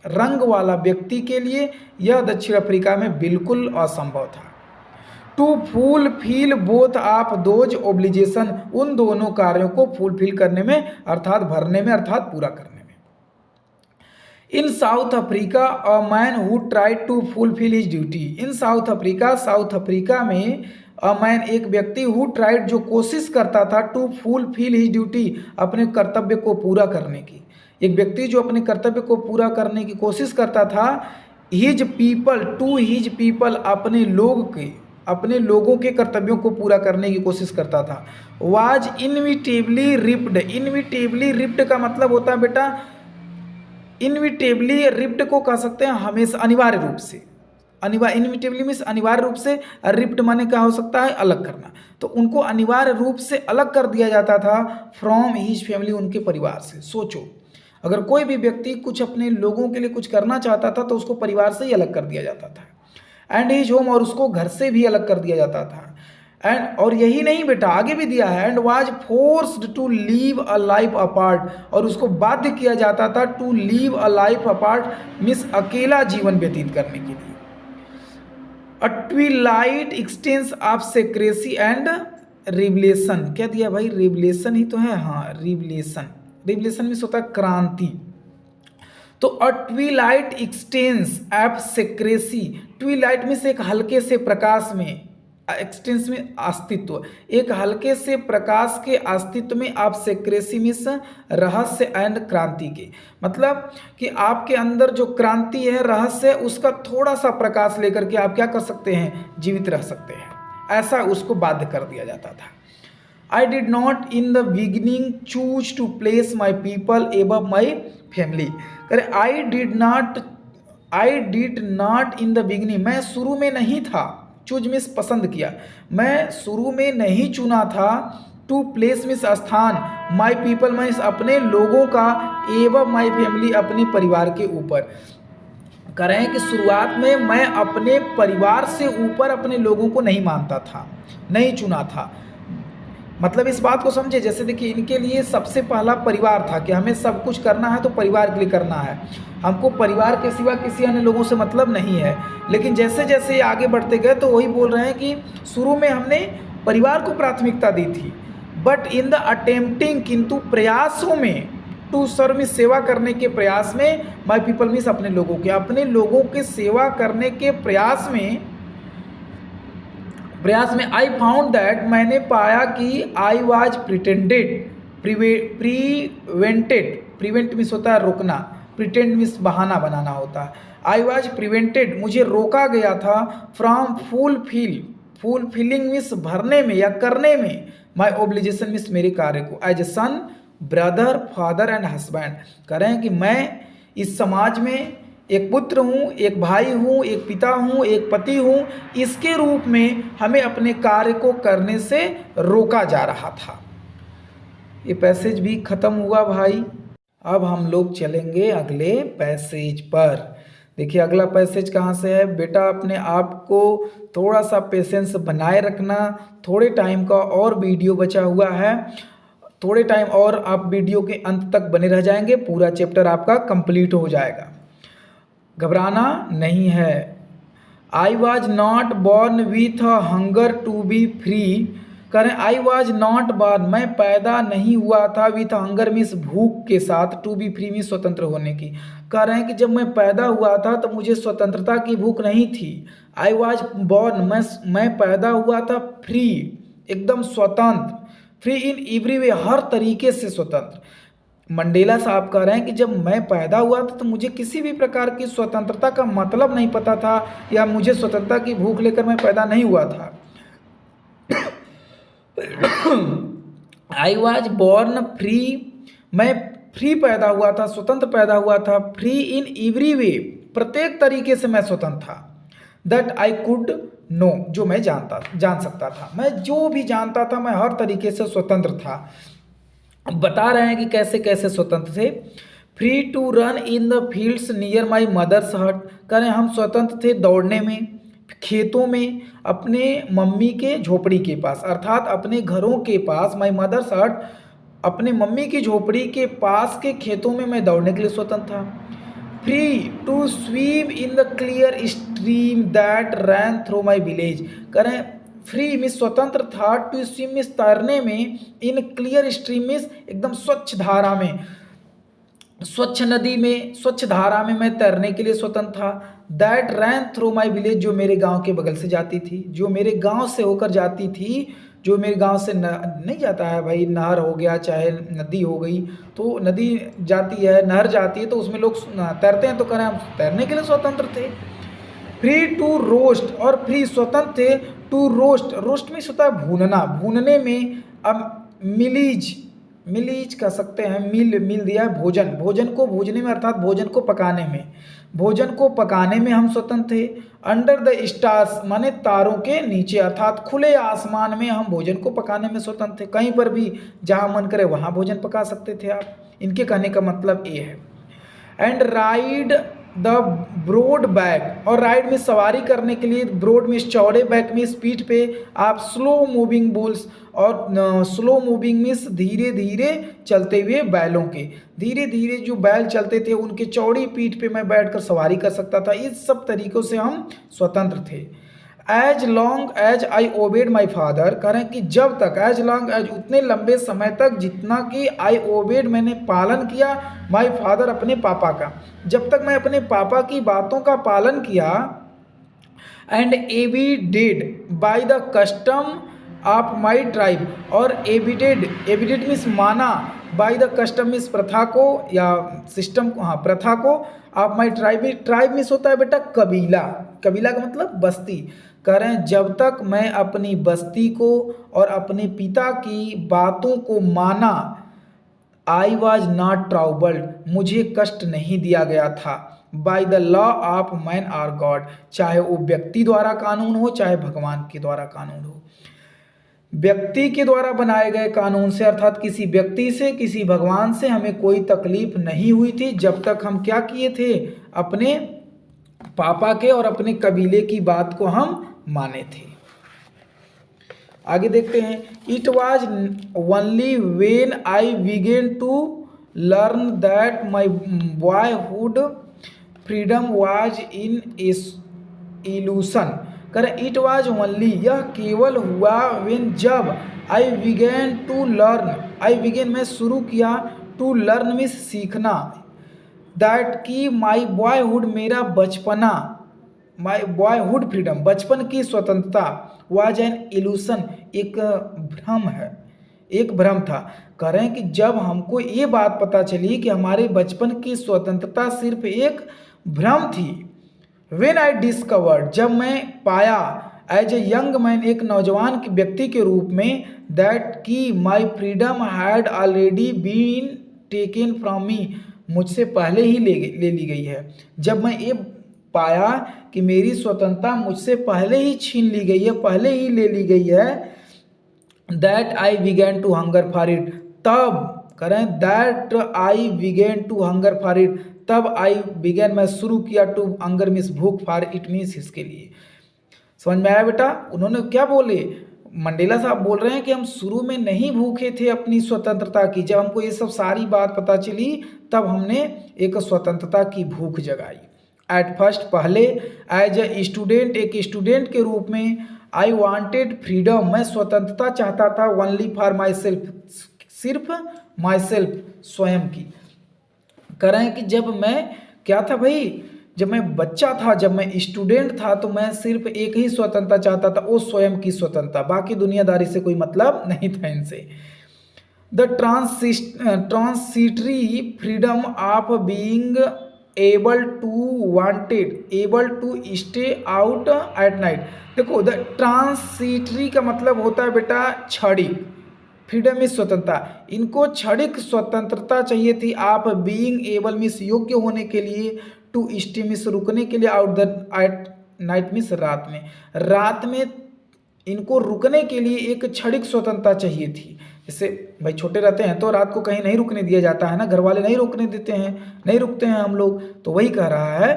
रंग वाला व्यक्ति के लिए यह दक्षिण अफ्रीका में बिल्कुल असंभव था। To fulfil both of those obligation, उन दोनों कार्यों को फुलफिल करने में, अर्थात भरने में, अर्थात पूरा करने में। In South Africa a man who tried to fulfil his duty, in South Africa में अ मैन, एक व्यक्ति, हु ट्राइड, जो कोशिश करता था, टू फुलफिल हिज ड्यूटी, अपने कर्तव्य को पूरा करने की। एक व्यक्ति जो अपने कर्तव्य को पूरा करने की कोशिश करता था, his people, to his people, अपने लोगों के कर्तव्यों को पूरा करने की कोशिश करता था। वाज इनविटेबली रिप्ड, इनविटेबली रिप्ड का मतलब होता है बेटा, इनविटेबली रिप्ड को कह सकते हैं हमेशा, अनिवार्य रूप से, इनविटेबली मीन्स अनिवार्य रूप से, रिप्ड माने क्या हो सकता है, अलग करना। तो उनको अनिवार्य रूप से अलग कर दिया जाता था फ्रॉम हिज फैमिली, उनके परिवार से। सोचो, अगर कोई भी व्यक्ति कुछ अपने लोगों के लिए कुछ करना चाहता था तो उसको परिवार से ही अलग कर दिया जाता था, एंड हिज होम, और उसको घर से भी अलग कर दिया जाता था। एंड और यही नहीं बेटा, आगे भी दिया है, and was forced to leave a life apart, और उसको बाध्य किया जाता था to leave a life apart, means अकेला जीवन व्यतीत करने के लिए। A twilight existence of secrecy and revelation, क्या दिया भाई, रिवलेशन ही तो है, हाँ रिवलेशन, रिवलेशन मीन्स होता है क्रांति। तो a twilight existence of secrecy, twilight means एक हल्के से प्रकाश में, एक्सटेंस में अस्तित्व, एक हल्के से प्रकाश के अस्तित्व में, आप सेक्रेसी मीन्स रहस्य एंड क्रांति के, मतलब कि आपके अंदर जो क्रांति है, रहस्य है, उसका थोड़ा सा प्रकाश लेकर के आप क्या कर सकते हैं, जीवित रह सकते हैं, ऐसा उसको बाध्य कर दिया जाता था। I did not in the beginning choose to place my people above my family, करे I did not in the beginning, मैं शुरू में नहीं था, चूज मीन्स पसंद किया, मैं शुरू में नहीं चुना था, टू प्लेस मीन्स स्थान, माई पीपल मीन्स अपने लोगों का, एवं माई फैमिली अपने परिवार के ऊपर। कह रहे हैं कि शुरुआत में मैं अपने परिवार से ऊपर अपने लोगों को नहीं मानता था, नहीं चुना था। मतलब इस बात को समझे, जैसे देखिए इनके लिए सबसे पहला परिवार था कि हमें सब कुछ करना है तो परिवार के लिए करना है, हमको परिवार के सिवा किसी अन्य लोगों से मतलब नहीं है। लेकिन जैसे जैसे ये आगे बढ़ते गए तो वही बोल रहे हैं कि शुरू में हमने परिवार को प्राथमिकता दी थी, बट इन द अटेम्प्टिंग, किंतु प्रयासों में, टू सर्व में सेवा करने के प्रयास में, माई पीपल मीन्स अपने लोगों के सेवा करने के प्रयास में आई फाउंड दैट, मैंने पाया कि आई वॉज प्रिवेंट मीन्स होता है रोकना, प्रिटेंड मीन्स बहाना बनाना होता है। आई वॉज प्रिवेंटेड, मुझे रोका गया था, फ्रॉम फुलफिलिंग मीन्स भरने में या करने में, माई ओब्लिगेशन मीन्स मेरे कार्य को, as a son, brother, father and husband. कह रहे हैं कि मैं इस समाज में एक पुत्र हूँ, एक भाई हूँ, एक पिता हूँ, एक पति हूँ, इसके रूप में हमें अपने कार्य को करने से रोका जा रहा था। ये पैसेज भी खत्म हुआ भाई। अब हम लोग चलेंगे अगले पैसेज पर। देखिए अगला पैसेज कहाँ से है बेटा, अपने आप को थोड़ा सा पेशेंस बनाए रखना, थोड़े टाइम का और वीडियो बचा हुआ है, थोड़े टाइम और आप वीडियो के अंत तक बने रह जाएंगे, पूरा चैप्टर आपका कंप्लीट हो जाएगा, घबराना नहीं है। I was not born with a hunger to be free, करें आई वॉज नॉट बॉर्न, मैं पैदा नहीं हुआ था, विथ हंगर मीन्स भूख के साथ, टू बी फ्री मीन्स स्वतंत्र होने की। कह रहे हैं कि जब मैं पैदा हुआ था तो मुझे स्वतंत्रता की भूख नहीं थी। आई वॉज बॉर्न, मैं पैदा हुआ था फ्री, एकदम स्वतंत्र, फ्री इन एवरी वे, हर तरीके से स्वतंत्र। मंडेला साहब कह रहे हैं कि जब मैं पैदा हुआ था तो मुझे किसी भी प्रकार की स्वतंत्रता का मतलब नहीं पता था, या मुझे स्वतंत्रता की भूख लेकर मैं पैदा नहीं हुआ था। आई वॉज बॉर्न फ्री, मैं फ्री पैदा हुआ था, स्वतंत्र पैदा हुआ था, फ्री इन एवरी वे, प्रत्येक तरीके से मैं स्वतंत्र था। दैट आई कुड नो, जो मैं जान सकता था, मैं जो भी जानता था मैं हर तरीके से स्वतंत्र था। बता रहे हैं कि कैसे कैसे स्वतंत्र थे। Free to run in the fields near my mother's hut, करें हम स्वतंत्र थे दौड़ने में खेतों में अपने मम्मी के झोपड़ी के पास, अर्थात अपने घरों के पास, माई मदर्स हट अपने मम्मी की झोपड़ी के पास के खेतों में मैं दौड़ने के लिए स्वतंत्र था। Free to swim in the clear stream that ran through my village, करें फ्री में स्वतंत्र था, टू स्विम में तैरने में, इन क्लियर स्ट्रीम में एकदम स्वच्छ धारा में, स्वच्छ नदी में, स्वच्छ धारा में मैं तैरने के लिए स्वतंत्र था। That ran through my village, जो मेरे गांव के बगल से जाती थी, जो मेरे गांव से होकर जाती थी, जो मेरे गांव से नहीं जाता है भाई, नहर हो गया चाहे नदी हो गई, तो नदी जाती है नहर जाती है तो उसमें लोग तैरते हैं, तो करें हम तैरने के लिए स्वतंत्र थे। फ्री टू रोस्ट, और फ्री स्वतंत्र थे टू रोस्ट, रोस्ट में होता है भूनना, भूनने में, अब मिलीज कह सकते हैं, मिल दिया है भोजन, भोजन को भूजने में अर्थात भोजन को पकाने में, भोजन को पकाने में हम स्वतंत्र थे। अंडर द स्टार्स माने तारों के नीचे, अर्थात खुले आसमान में हम भोजन को पकाने में स्वतंत्र थे, कहीं पर भी जहां मन करे वहां भोजन पका सकते थे आप, इनके कहने का मतलब ये है। And ride the broad back, और राइड में सवारी करने के लिए, ब्रॉड में चौड़े बैक में स्पीड पे आप स्लो मूविंग बुल्स, और स्लो मूविंग मीन्स धीरे धीरे चलते हुए बैलों के, धीरे धीरे जो बैल चलते थे उनके चौड़ी पीठ पे मैं बैठकर सवारी कर सकता था। इस सब तरीक़ों से हम स्वतंत्र थे। As long as I obeyed my father, कह रहे हैं कि जब तक, एज लॉन्ग एज उतने लंबे समय तक जितना कि आई ओबेड मैंने पालन किया, माई फादर अपने पापा का, जब तक मैं अपने पापा की बातों का पालन किया। And abided by the custom of my tribe, और एविडेड मीन्स माना, बाय द कस्टम मीन्स प्रथा को या सिस्टम को, हाँ प्रथा को, of my tribe, tribe means होता है बेटा कबीला, कबीला का मतलब बस्ती, कह रहे हैं जब तक मैं अपनी बस्ती को और अपने पिता की बातों को माना, आई वॉज नॉट ट्राउबल्ड, मुझे कष्ट नहीं दिया गया था, by the law of man or God, चाहे वो व्यक्ति द्वारा कानून हो चाहे भगवान के द्वारा कानून हो, व्यक्ति के द्वारा बनाए गए कानून से अर्थात किसी व्यक्ति से, किसी भगवान से हमें कोई तकलीफ नहीं हुई थी, जब तक हम क्या किए थे, अपने पापा के और अपने कबीले की बात को हम माने थे। आगे देखते हैं। It was only when I began to learn that my boyhood freedom was in illusion, करें इट वॉज ओनली, यह केवल हुआ, वेन जब, I began to learn, I began मैं शुरू किया, टू लर्न मीन्स सीखना, दैट की माई बॉयहुड मेरा बचपना, माई बॉयहुड फ्रीडम बचपन की स्वतंत्रता, वाज एन इल्यूशन एक भ्रम है, एक भ्रम था। कह रहे हैं कि जब हमको ये बात पता चली कि हमारे बचपन की स्वतंत्रता सिर्फ एक भ्रम थी, व्हेन आई डिस्कवर्ड जब मैं पाया, एज ए यंग मैन एक नौजवान व्यक्ति के रूप में, दैट की my freedom had already been taken from me, मुझसे पहले ही ले ली गई है। जब मैं ये पाया कि मेरी स्वतंत्रता मुझसे पहले ही छीन ली गई है, पहले ही ले ली गई है, that I began to hunger for it, तब करें that I began to hunger for it, तब आई बिगैन मैं शुरू किया, टू हंगर मीन्स भूख, फॉर इट मीन्स इसके लिए। समझ में आया बेटा? उन्होंने क्या बोले, मंडेला साहब बोल रहे हैं कि हम शुरू में नहीं भूखे थे अपनी स्वतंत्रता की, जब हमको ये सब सारी बात पता चली तब हमने एक स्वतंत्रता की भूख जगाई। एट फर्स्ट पहले, एज ए स्टूडेंट एक स्टूडेंट के रूप में, आई वांटेड फ्रीडम मैं स्वतंत्रता चाहता था, ओनली फॉर माई सेल्फ सिर्फ माई सेल्फ स्वयं की। कह रहे हैं कि जब मैं क्या था भाई, जब मैं बच्चा था, जब मैं स्टूडेंट था, तो मैं सिर्फ एक ही स्वतंत्रता चाहता था, वो स्वयं की स्वतंत्रता, बाकी दुनियादारी से कोई मतलब नहीं था इनसे। The transitory freedom of being able to stay out at night. देखो द ट्रांसिटरी का मतलब होता है बेटा क्षणिक, फ्रीडम इज स्वतंत्रता, इनको क्षणिक स्वतंत्रता चाहिए थी। आप बीइंग एबल मीन्स योग्य होने के लिए, टू स्टे मीन्स रुकने के लिए, out the at night means रात में इनको रुकने के लिए एक क्षणिक स्वतंत्रता चाहिए थी। जैसे भाई छोटे रहते हैं तो रात को कहीं नहीं रुकने दिया जाता है ना, घर वाले नहीं रुकने देते हैं, नहीं रुकते हैं हम लोग। तो वही कह रहा है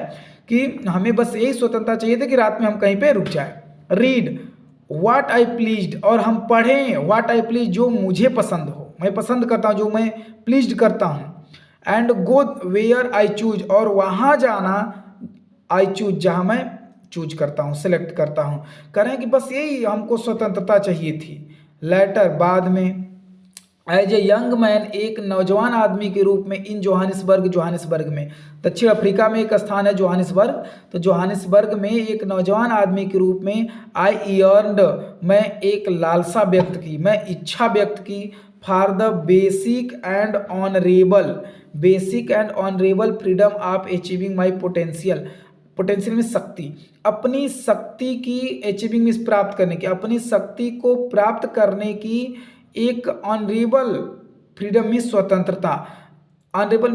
कि हमें बस यही स्वतंत्रता चाहिए थी कि रात में हम कहीं पे रुक जाए। रीड व्हाट आई प्लीज्ड, और हम पढ़ें व्हाट आई प्लीज, जो मुझे पसंद हो, मैं पसंद करता हूँ, जो मैं प्लीज्ड करता हूँ। And go where I choose, और वहाँ जाना आई चूज, जहाँ मैं चूज करता हूँ, सेलेक्ट करता हूँ। करें कि बस यही हमको स्वतंत्रता चाहिए थी। लेटर बाद में, एज ए यंग मैन, एक नौजवान आदमी के रूप में, इन जोहानिसबर्ग में, दक्षिण अफ्रीका में एक स्थान है जोहानिसबर्ग, तो जोहानिसबर्ग में एक नौजवान आदमी के रूप में आई ईयर्नड, मैं एक लालसा व्यक्त की, मैं इच्छा व्यक्त की, for the basic and honourable freedom of achieving my potential, potential में शक्ति, अपनी शक्ति की, अचीविंग में प्राप्त करने की, अपनी शक्ति को प्राप्त करने की एक ऑनरेबल फ्रीडम में स्वतंत्रता। ऑनरेबल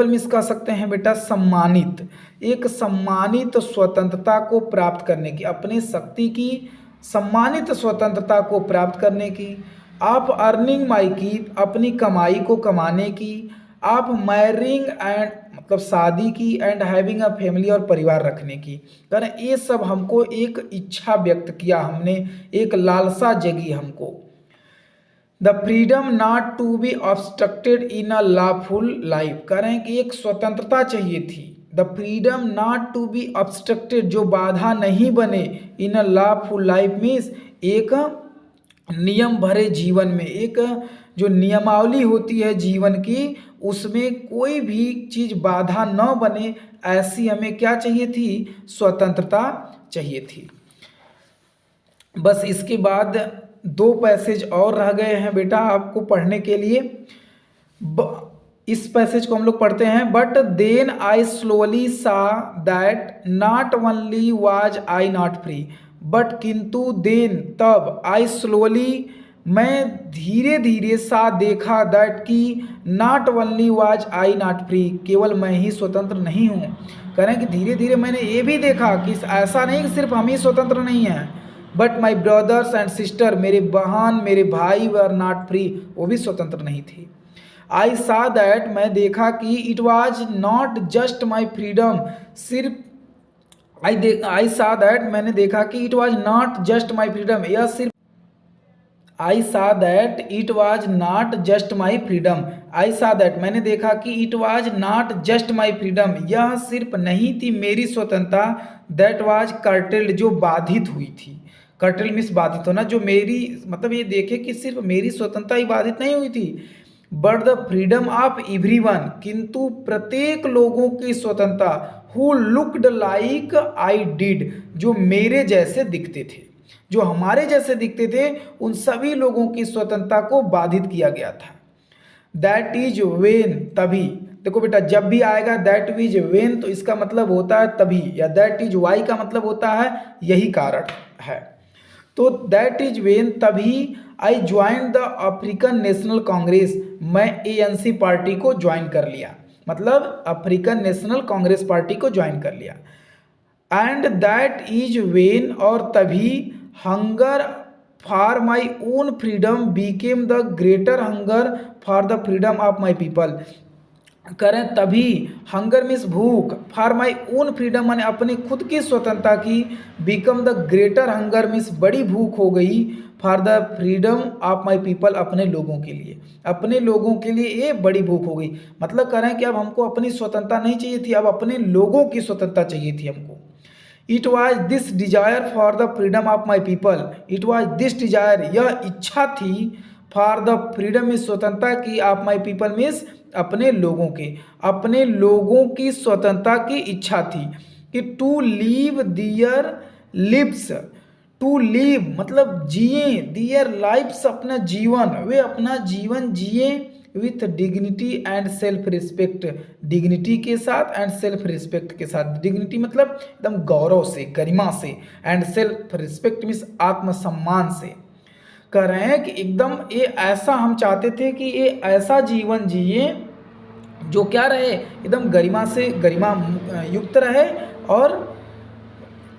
मिस कह सकते हैं बेटा सम्मानित, एक सम्मानित स्वतंत्रता को प्राप्त करने की, अपनी शक्ति की सम्मानित स्वतंत्रता को प्राप्त करने की। आप अर्निंग माई की, अपनी कमाई को कमाने की। आप मैरिंग एंड मतलब शादी की, एंड हैविंग अ फैमिली और परिवार रखने की। कारण ये सब हमको एक इच्छा व्यक्त किया हमने, एक लालसा जगी हमको। The freedom not to be obstructed in a lawful life, कह रहे हैं कि एक स्वतंत्रता चाहिए थी। The freedom not to be obstructed, जो बाधा नहीं बने, in a lawful life means एक नियम भरे जीवन में, एक जो नियमावली होती है जीवन की, उसमें कोई भी चीज़ बाधा न बने, ऐसी हमें क्या चाहिए थी, स्वतंत्रता चाहिए थी। बस इसके बाद 2 पैसेज और रह गए हैं बेटा आपको पढ़ने के लिए। इस पैसेज को हम लोग पढ़ते हैं। बट देन आई स्लोली सा that not only was I not free, but किंतु देन तब, आई स्लोली मैं धीरे धीरे सा देखा, दैट की not only was I not free, केवल मैं ही स्वतंत्र नहीं हूँ। कह रहे हैं कि धीरे धीरे मैंने ये भी देखा कि ऐसा नहीं कि सिर्फ हम ही स्वतंत्र नहीं हैं, but my brothers and sister, मेरे बहन मेरे भाई वर नॉट फ्री, वो भी स्वतंत्र नहीं थे। आई सा दैट, मैं देखा कि it was not just my freedom, सिर्फ आई सा दैट, मैंने देखा कि it was not just my freedom, यह सिर्फ, I saw that it was not just my freedom, I saw that मैंने देखा कि it was not just my freedom, यह सिर्फ नहीं थी मेरी स्वतंत्रता, दैट वॉज कर्टेल्ड, जो बाधित हुई थी। कर्टेल मीन्स बाधित होना, जो मेरी मतलब ये देखे कि सिर्फ मेरी स्वतंत्रता ही बाधित नहीं हुई थी, but the freedom of everyone, किंतु प्रत्येक लोगों की स्वतंत्रता, who looked like I did, जो मेरे जैसे दिखते थे, जो हमारे जैसे दिखते थे, उन सभी लोगों की स्वतंत्रता को बाधित किया गया था। दैट इज वेन, तभी, देखो बेटा जब भी आएगा दैट इज वेन तो इसका मतलब होता है तभी, या दैट इज वाई का मतलब होता है यही कारण है। तो दैट इज वेन, तभी I join the African national Congress, मैं ANC पार्टी को ज्वाइन कर लिया, मतलब अफ्रीकन नेशनल कांग्रेस पार्टी को ज्वाइन कर लिया। एंड दैट इज वेन, और तभी hunger for my own freedom Beckham the greater hunger for the freedom of my people, करें तभी, हंगर मीन्स भूख, फॉर माई ओन फ्रीडम माने अपनी खुद की स्वतंत्रता की, become the greater hunger means बड़ी भूख हो गई, for the freedom of my people, अपने लोगों के लिए, अपने लोगों के लिए ये बड़ी भूख हो गई। मतलब कह रहे हैं कि अब हमको अपनी स्वतंत्रता नहीं चाहिए थी, अब अपने लोगों की स्वतंत्रता चाहिए थी हमको। It was this desire for the freedom of my people, it was this desire, यह इच्छा थी, फॉर द फ्रीडम में स्वतंत्रता की, ऑफ माई पीपल मीन्स अपने लोगों के, अपने लोगों की स्वतंत्रता की इच्छा थी कि to live their lives, to live मतलब जिए, दियर लाइफ्स अपना जीवन, वे अपना जीवन जिए with dignity and self respect, dignity के साथ एंड सेल्फ रिस्पेक्ट के साथ। डिग्निटी मतलब एकदम गौरव से, गरिमा से, एंड सेल्फ रिस्पेक्ट मीन्स आत्मसम्मान से। कह रहे हैं कि एकदम ये ऐसा हम चाहते थे कि ये ऐसा जीवन जिए जो क्या रहे, एकदम गरिमा से, गरिमा युक्त रहे और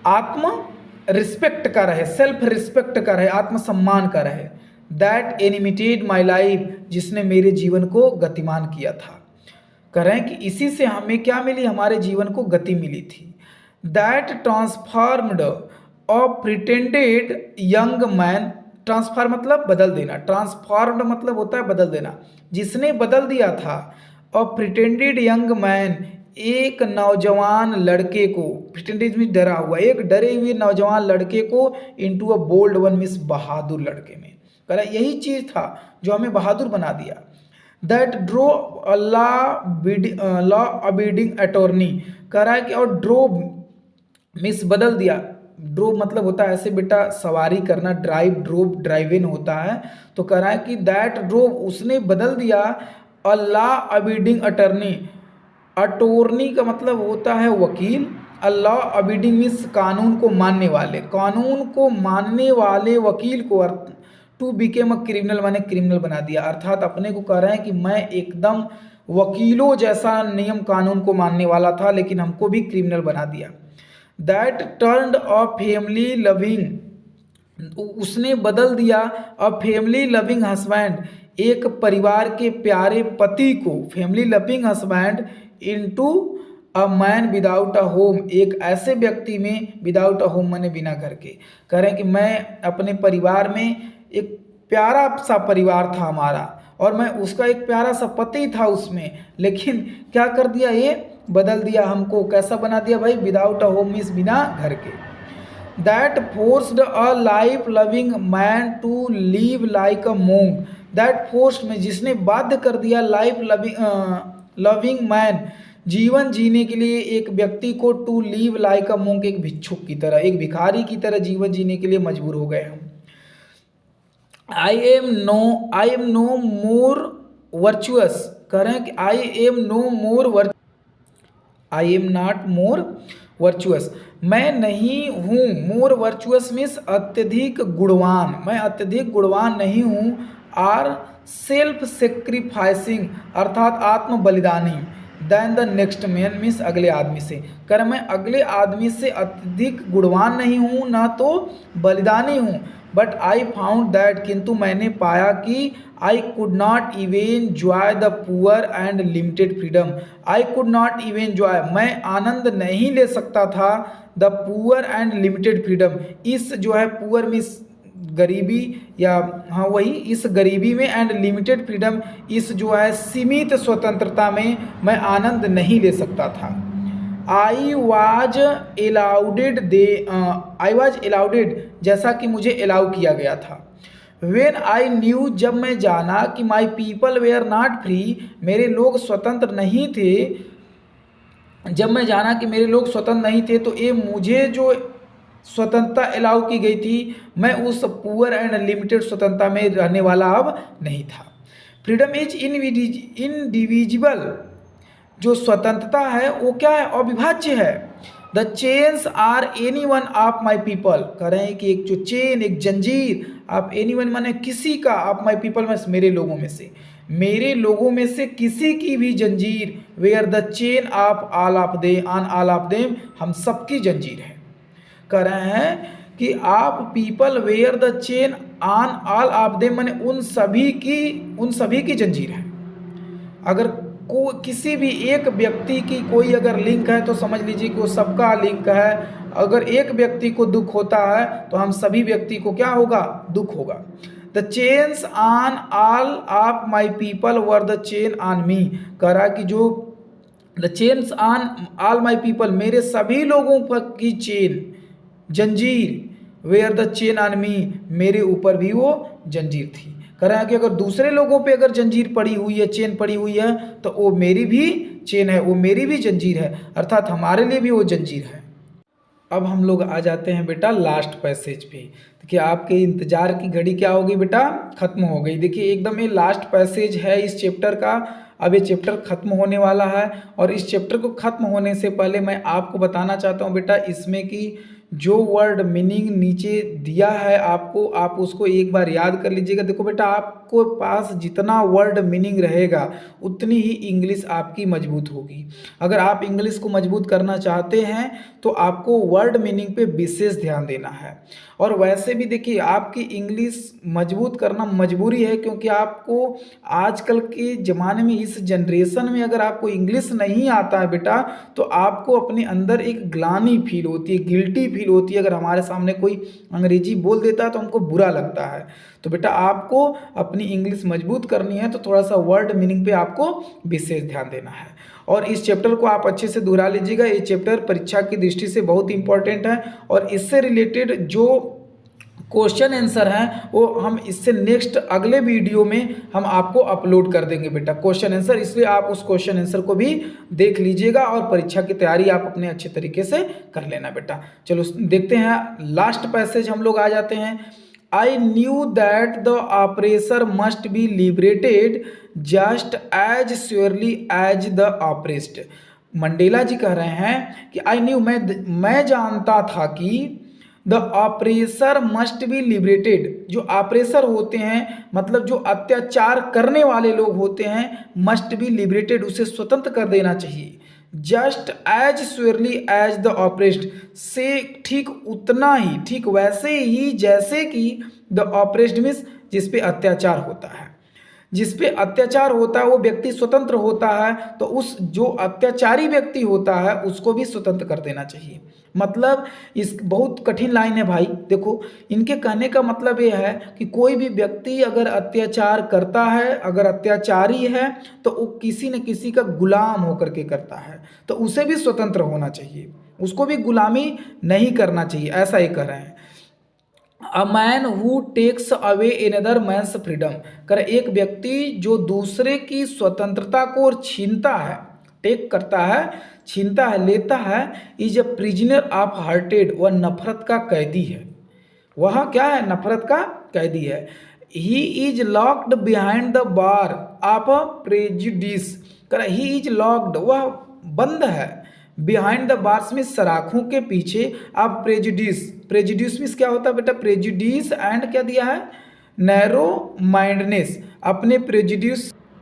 आत्म रिस्पेक्ट का रहे, सेल्फ रिस्पेक्ट का रहे, आत्मसम्मान का रहे। दैट एनिमेटेड माई लाइफ, जिसने मेरे जीवन को गतिमान किया था। कह रहे हैं कि इसी से हमें क्या मिली, हमारे जीवन को गति मिली थी। That transformed a pretended young man, transform मतलब बदल देना, ट्रांसफॉर्म्ड मतलब होता है बदल देना, जिसने बदल दिया था। अ प्रिटेंडेड यंग मैन, एक नौजवान लड़के को, प्रिटेंडेड मीन्स डरा हुआ, एक डरे हुए नौजवान लड़के को into a bold one means बहादुर लड़के में। कह रहा है यही चीज़ था जो हमें बहादुर बना दिया। दैट ड्रो लॉ अबीडिंग अटॉर्नी, कह रहा है कि और ड्रो मिस बदल दिया। ड्रो मतलब होता है ऐसे बेटा सवारी करना, ड्राइव ड्रोव ड्राइव इन होता है। तो कह रहा है कि दैट ड्रो, उसने बदल दिया। अ लॉ अबीडिंग अटर्नी, अटोर्नी का मतलब होता है वकील। अ लॉ अबीडिंग मीन्स कानून को मानने वाले, कानून को मानने वाले वकील को टू बिकेम अ क्रिमिनल, माने क्रिमिनल बना दिया। अर्थात अपने को कह रहे हैं कि मैं एकदम वकीलों जैसा नियम कानून को मानने वाला था, लेकिन हमको भी क्रिमिनल बना दिया। That turned a family loving, उसने बदल दिया। अ फैमिली लविंग हस्बैंड, एक परिवार के प्यारे पति को, family loving husband into a man without a home, एक ऐसे व्यक्ति में, विदाउट अ होम माने बिना घर के। कह रहे हैं कि मैं अपने परिवार में, एक प्यारा सा परिवार था हमारा, और मैं उसका एक प्यारा सा पति था उसमें, लेकिन क्या कर दिया, ये बदल दिया हमको। कैसा बना दिया भाई, विदाउट अ होम मीन्स बिना घर के। That forced a life loving man to live like a monk, that forced में जिसने बाध्य कर दिया, लाइफ लविंग मैन, जीवन जीने के लिए एक व्यक्ति को, टू लीव लाइक अ मोंग, एक भिक्षुक की तरह, एक भिखारी की तरह जीवन जीने के लिए मजबूर हो गए हम। I am no more virtuous, कह रहे हैं कि I am no more virtuous, I am not more virtuous, मैं नहीं हूँ, मोर वर्चुअस मीन्स अत्यधिक गुणवान, मैं अत्यधिक गुणवान नहीं हूँ। आर सेल्फ सेक्रीफाइसिंग, अर्थात आत्म बलिदानी। Then the next man means अगले आदमी से, कर मैं अगले आदमी से अत्यधिक गुणवान नहीं हूँ, ना तो बलिदानी हूँ। बट आई फाउंड दैट, किंतु मैंने पाया कि I could not even Joy the poor and limited freedom, I could not even Joy, मैं आनंद नहीं ले सकता था, the poor and limited freedom, इस जो है पुअर मीन्स गरीबी, या हाँ वही, इस गरीबी में, एंड लिमिटेड फ्रीडम, इस जो है सीमित स्वतंत्रता में मैं आनंद नहीं ले सकता था। I was allowed they, I was allowed, जैसा कि मुझे अलाउ किया गया था। वेन आई न्यू, जब मैं जाना कि my people were not free, मेरे लोग स्वतंत्र नहीं थे, जब मैं जाना कि मेरे लोग स्वतंत्र नहीं थे, तो ये मुझे जो स्वतंत्रता अलाउ की गई थी, मैं उस पुअर एंड लिमिटेड स्वतंत्रता में रहने वाला अब नहीं था। फ्रीडम इज इनडिविजिबल, जो स्वतंत्रता है वो क्या है, अविभाज्य है। The chains are any one of my people, कह रहे हैं कि एक जो चेन, एक जंजीर, आप एनी वन माने किसी का, ऑफ माई पीपल में मेरे लोगों में से, मेरे लोगों में से किसी की भी जंजीर, were the chain of all of they on all of them, हम सबकी जंजीर है। कह रहे हैं कि आप people were the chain on all of them, माने उन सभी की जंजीर है। अगर किसी भी एक व्यक्ति की कोई अगर लिंक है तो समझ लीजिए कि वो सबका लिंक है। अगर एक व्यक्ति को दुख होता है तो हम सभी व्यक्ति को क्या होगा, दुख होगा। The chains on all of my people were the chain on me, कह रहा कि जो the chains on all my people, मेरे सभी लोगों पर की चेन, जंजीर, were the chain on me, मेरे ऊपर भी वो जंजीर थी। कह रहा है कि अगर दूसरे लोगों पे अगर जंजीर पड़ी हुई है, चेन पड़ी हुई है, तो वो मेरी भी चेन है, वो मेरी भी जंजीर है, अर्थात हमारे लिए भी वो जंजीर है। अब हम लोग आ जाते हैं बेटा लास्ट पैसेज पे। देखिए आपके इंतजार की घड़ी क्या होगी बेटा, खत्म हो गई। देखिए एकदम ये लास्ट पैसेज है इस चैप्टर का। अब ये चैप्टर खत्म होने वाला है, और इस चैप्टर को खत्म होने से पहले मैं आपको बताना चाहता हूँ बेटा इसमें कि जो वर्ड मीनिंग नीचे दिया है आपको, आप उसको एक बार याद कर लीजिएगा। देखो बेटा आपको पास जितना वर्ड मीनिंग रहेगा उतनी ही इंग्लिश आपकी मजबूत होगी। अगर आप इंग्लिश को मजबूत करना चाहते हैं तो आपको वर्ड मीनिंग पे विशेष ध्यान देना है। और वैसे भी देखिए आपकी इंग्लिश मजबूत करना मजबूरी है, क्योंकि आपको आजकल के ज़माने में, इस जनरेशन में अगर आपको इंग्लिश नहीं आता है बेटा, तो आपको अपने अंदर एक ग्लानि फील होती है, गिल्टी फील होती है। अगर हमारे सामने कोई अंग्रेजी बोल देता है तो हमको बुरा लगता है। तो बेटा आपको अपनी इंग्लिश मजबूत करनी है तो थोड़ा सा वर्ड मीनिंग पे आपको विशेष ध्यान देना है। और इस चैप्टर को आप अच्छे से दोहरा लीजिएगा। ये चैप्टर परीक्षा की दृष्टि से बहुत इंपॉर्टेंट है, और इससे रिलेटेड जो क्वेश्चन आंसर हैं वो हम इससे नेक्स्ट अगले वीडियो में हम आपको अपलोड कर देंगे बेटा, क्वेश्चन आंसर। इसलिए आप उस क्वेश्चन आंसर को भी देख लीजिएगा और परीक्षा की तैयारी आप अपने अच्छे तरीके से कर लेना बेटा। चलो देखते हैं लास्ट पैसेज हम लोग आ जाते हैं। I knew that the oppressor must be liberated just as surely as the oppressed. Mandela ji कह रहे हैं कि आई न्यू, मैं जानता था कि the oppressor must be liberated, जो ऑपरेसर होते हैं मतलब जो अत्याचार करने वाले लोग होते हैं, मस्ट बी लिबरेटेड, उसे स्वतंत्र कर देना चाहिए। Just as surely as the oppressed, से ठीक उतना ही, ठीक वैसे ही जैसे कि द ऑपरेस्ड मीन्स जिस पे अत्याचार होता है। जिस पे अत्याचार होता है वो व्यक्ति स्वतंत्र होता है, तो उस जो अत्याचारी व्यक्ति होता है उसको भी स्वतंत्र कर देना चाहिए। मतलब इस बहुत कठिन लाइन है भाई। देखो इनके कहने का मतलब ये है कि कोई भी व्यक्ति अगर अत्याचार करता है, अगर अत्याचारी है, तो वो किसी न किसी का गुलाम होकर के करता है, तो उसे भी स्वतंत्र होना चाहिए, उसको भी गुलामी नहीं करना चाहिए, ऐसा ही कह रहे हैं। A man who takes away another man's freedom, कर एक व्यक्ति जो दूसरे की स्वतंत्रता को छीनता है, टेक करता है, छीनता है, लेता है, is a prisoner of hearted, वह नफरत का कैदी है। वह क्या है? नफरत का कैदी है। He is locked behind the bar of prejudice, कर ही इज लॉक्ड, वह बंद है, बिहाइंड द बार्स में सराखों के पीछे, आप प्रेजुडिस, प्रेजुडिस मीन्स क्या होता है बेटा? प्रेजुडिस एंड क्या दिया है? नैरो माइंडनेस, अपने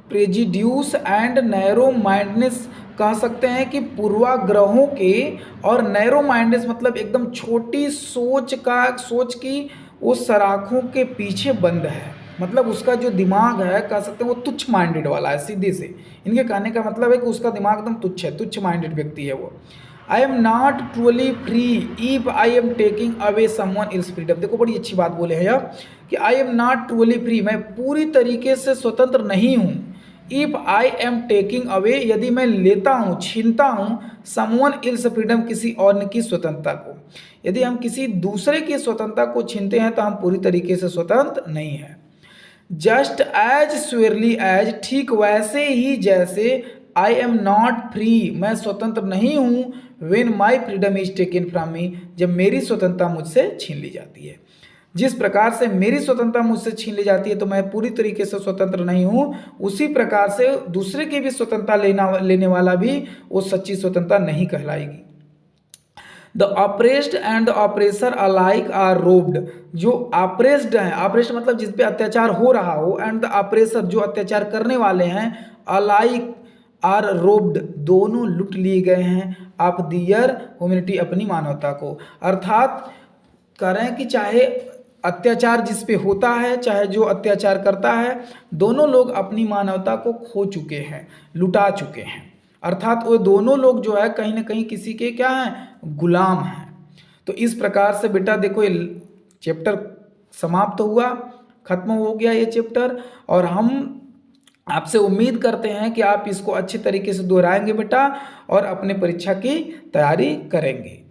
प्रेजुड्यूस एंड नैरो माइंडनेस कह सकते हैं कि पूर्वाग्रहों के, और नैरो माइंडनेस मतलब एकदम छोटी सोच की वो सराखों के पीछे बंद है। मतलब उसका जो दिमाग है कह सकते हैं वो तुच्छ माइंडेड वाला है, सीधे से इनके कहने का मतलब है कि उसका दिमाग एकदम तुच्छ है, तुच्छ माइंडेड व्यक्ति है वो। आई am not truly free if I am taking away someone else freedom. देखो बड़ी अच्छी बात बोले हैं यह कि I am not truly free, मैं पूरी तरीके से स्वतंत्र नहीं हूँ। If I am taking away, यदि मैं लेता हूँ, छीनता हूँ, समवन एल्स फ्रीडम, किसी और की स्वतंत्रता को। यदि हम किसी दूसरे की स्वतंत्रता को छीनते हैं तो हम पूरी तरीके से स्वतंत्र नहीं हैं। जस्ट एज श्योरली एज, ठीक वैसे ही जैसे, आई एम नॉट फ्री, मैं स्वतंत्र नहीं हूँ, when my freedom is taken from मी, जब मेरी स्वतंत्रता मुझसे छीन ली जाती है। जिस प्रकार से मेरी स्वतंत्रता मुझसे छीन ली जाती है तो मैं पूरी तरीके से स्वतंत्र नहीं हूँ, उसी प्रकार से दूसरे की भी स्वतंत्रता लेने वाला भी वो सच्ची स्वतंत्रता नहीं कहलाएगी। The oppressed and the oppressor alike are robbed, जो ऑपरेस्ड हैं, ऑपरेस्ड मतलब जिस पे अत्याचार हो रहा हो, एंड द ऑपरेसर जो अत्याचार करने वाले हैं, अलाइक आर रोब्ड, दोनों लुट लिए गए हैं, ऑफ दियर ह्यूमैनिटी, अपनी मानवता को। अर्थात कह रहे हैं कि चाहे अत्याचार जिस पे होता है, चाहे जो अत्याचार करता है, दोनों लोग अपनी मानवता को खो चुके हैं, लुटा चुके हैं। अर्थात वो दोनों लोग जो है कहीं ना कहीं किसी के क्या हैं? गुलाम हैं। तो इस प्रकार से बेटा देखो ये चैप्टर समाप्त हुआ, खत्म हो गया ये चैप्टर, और हम आपसे उम्मीद करते हैं कि आप इसको अच्छे तरीके से दोहराएंगे बेटा और अपने परीक्षा की तैयारी करेंगे।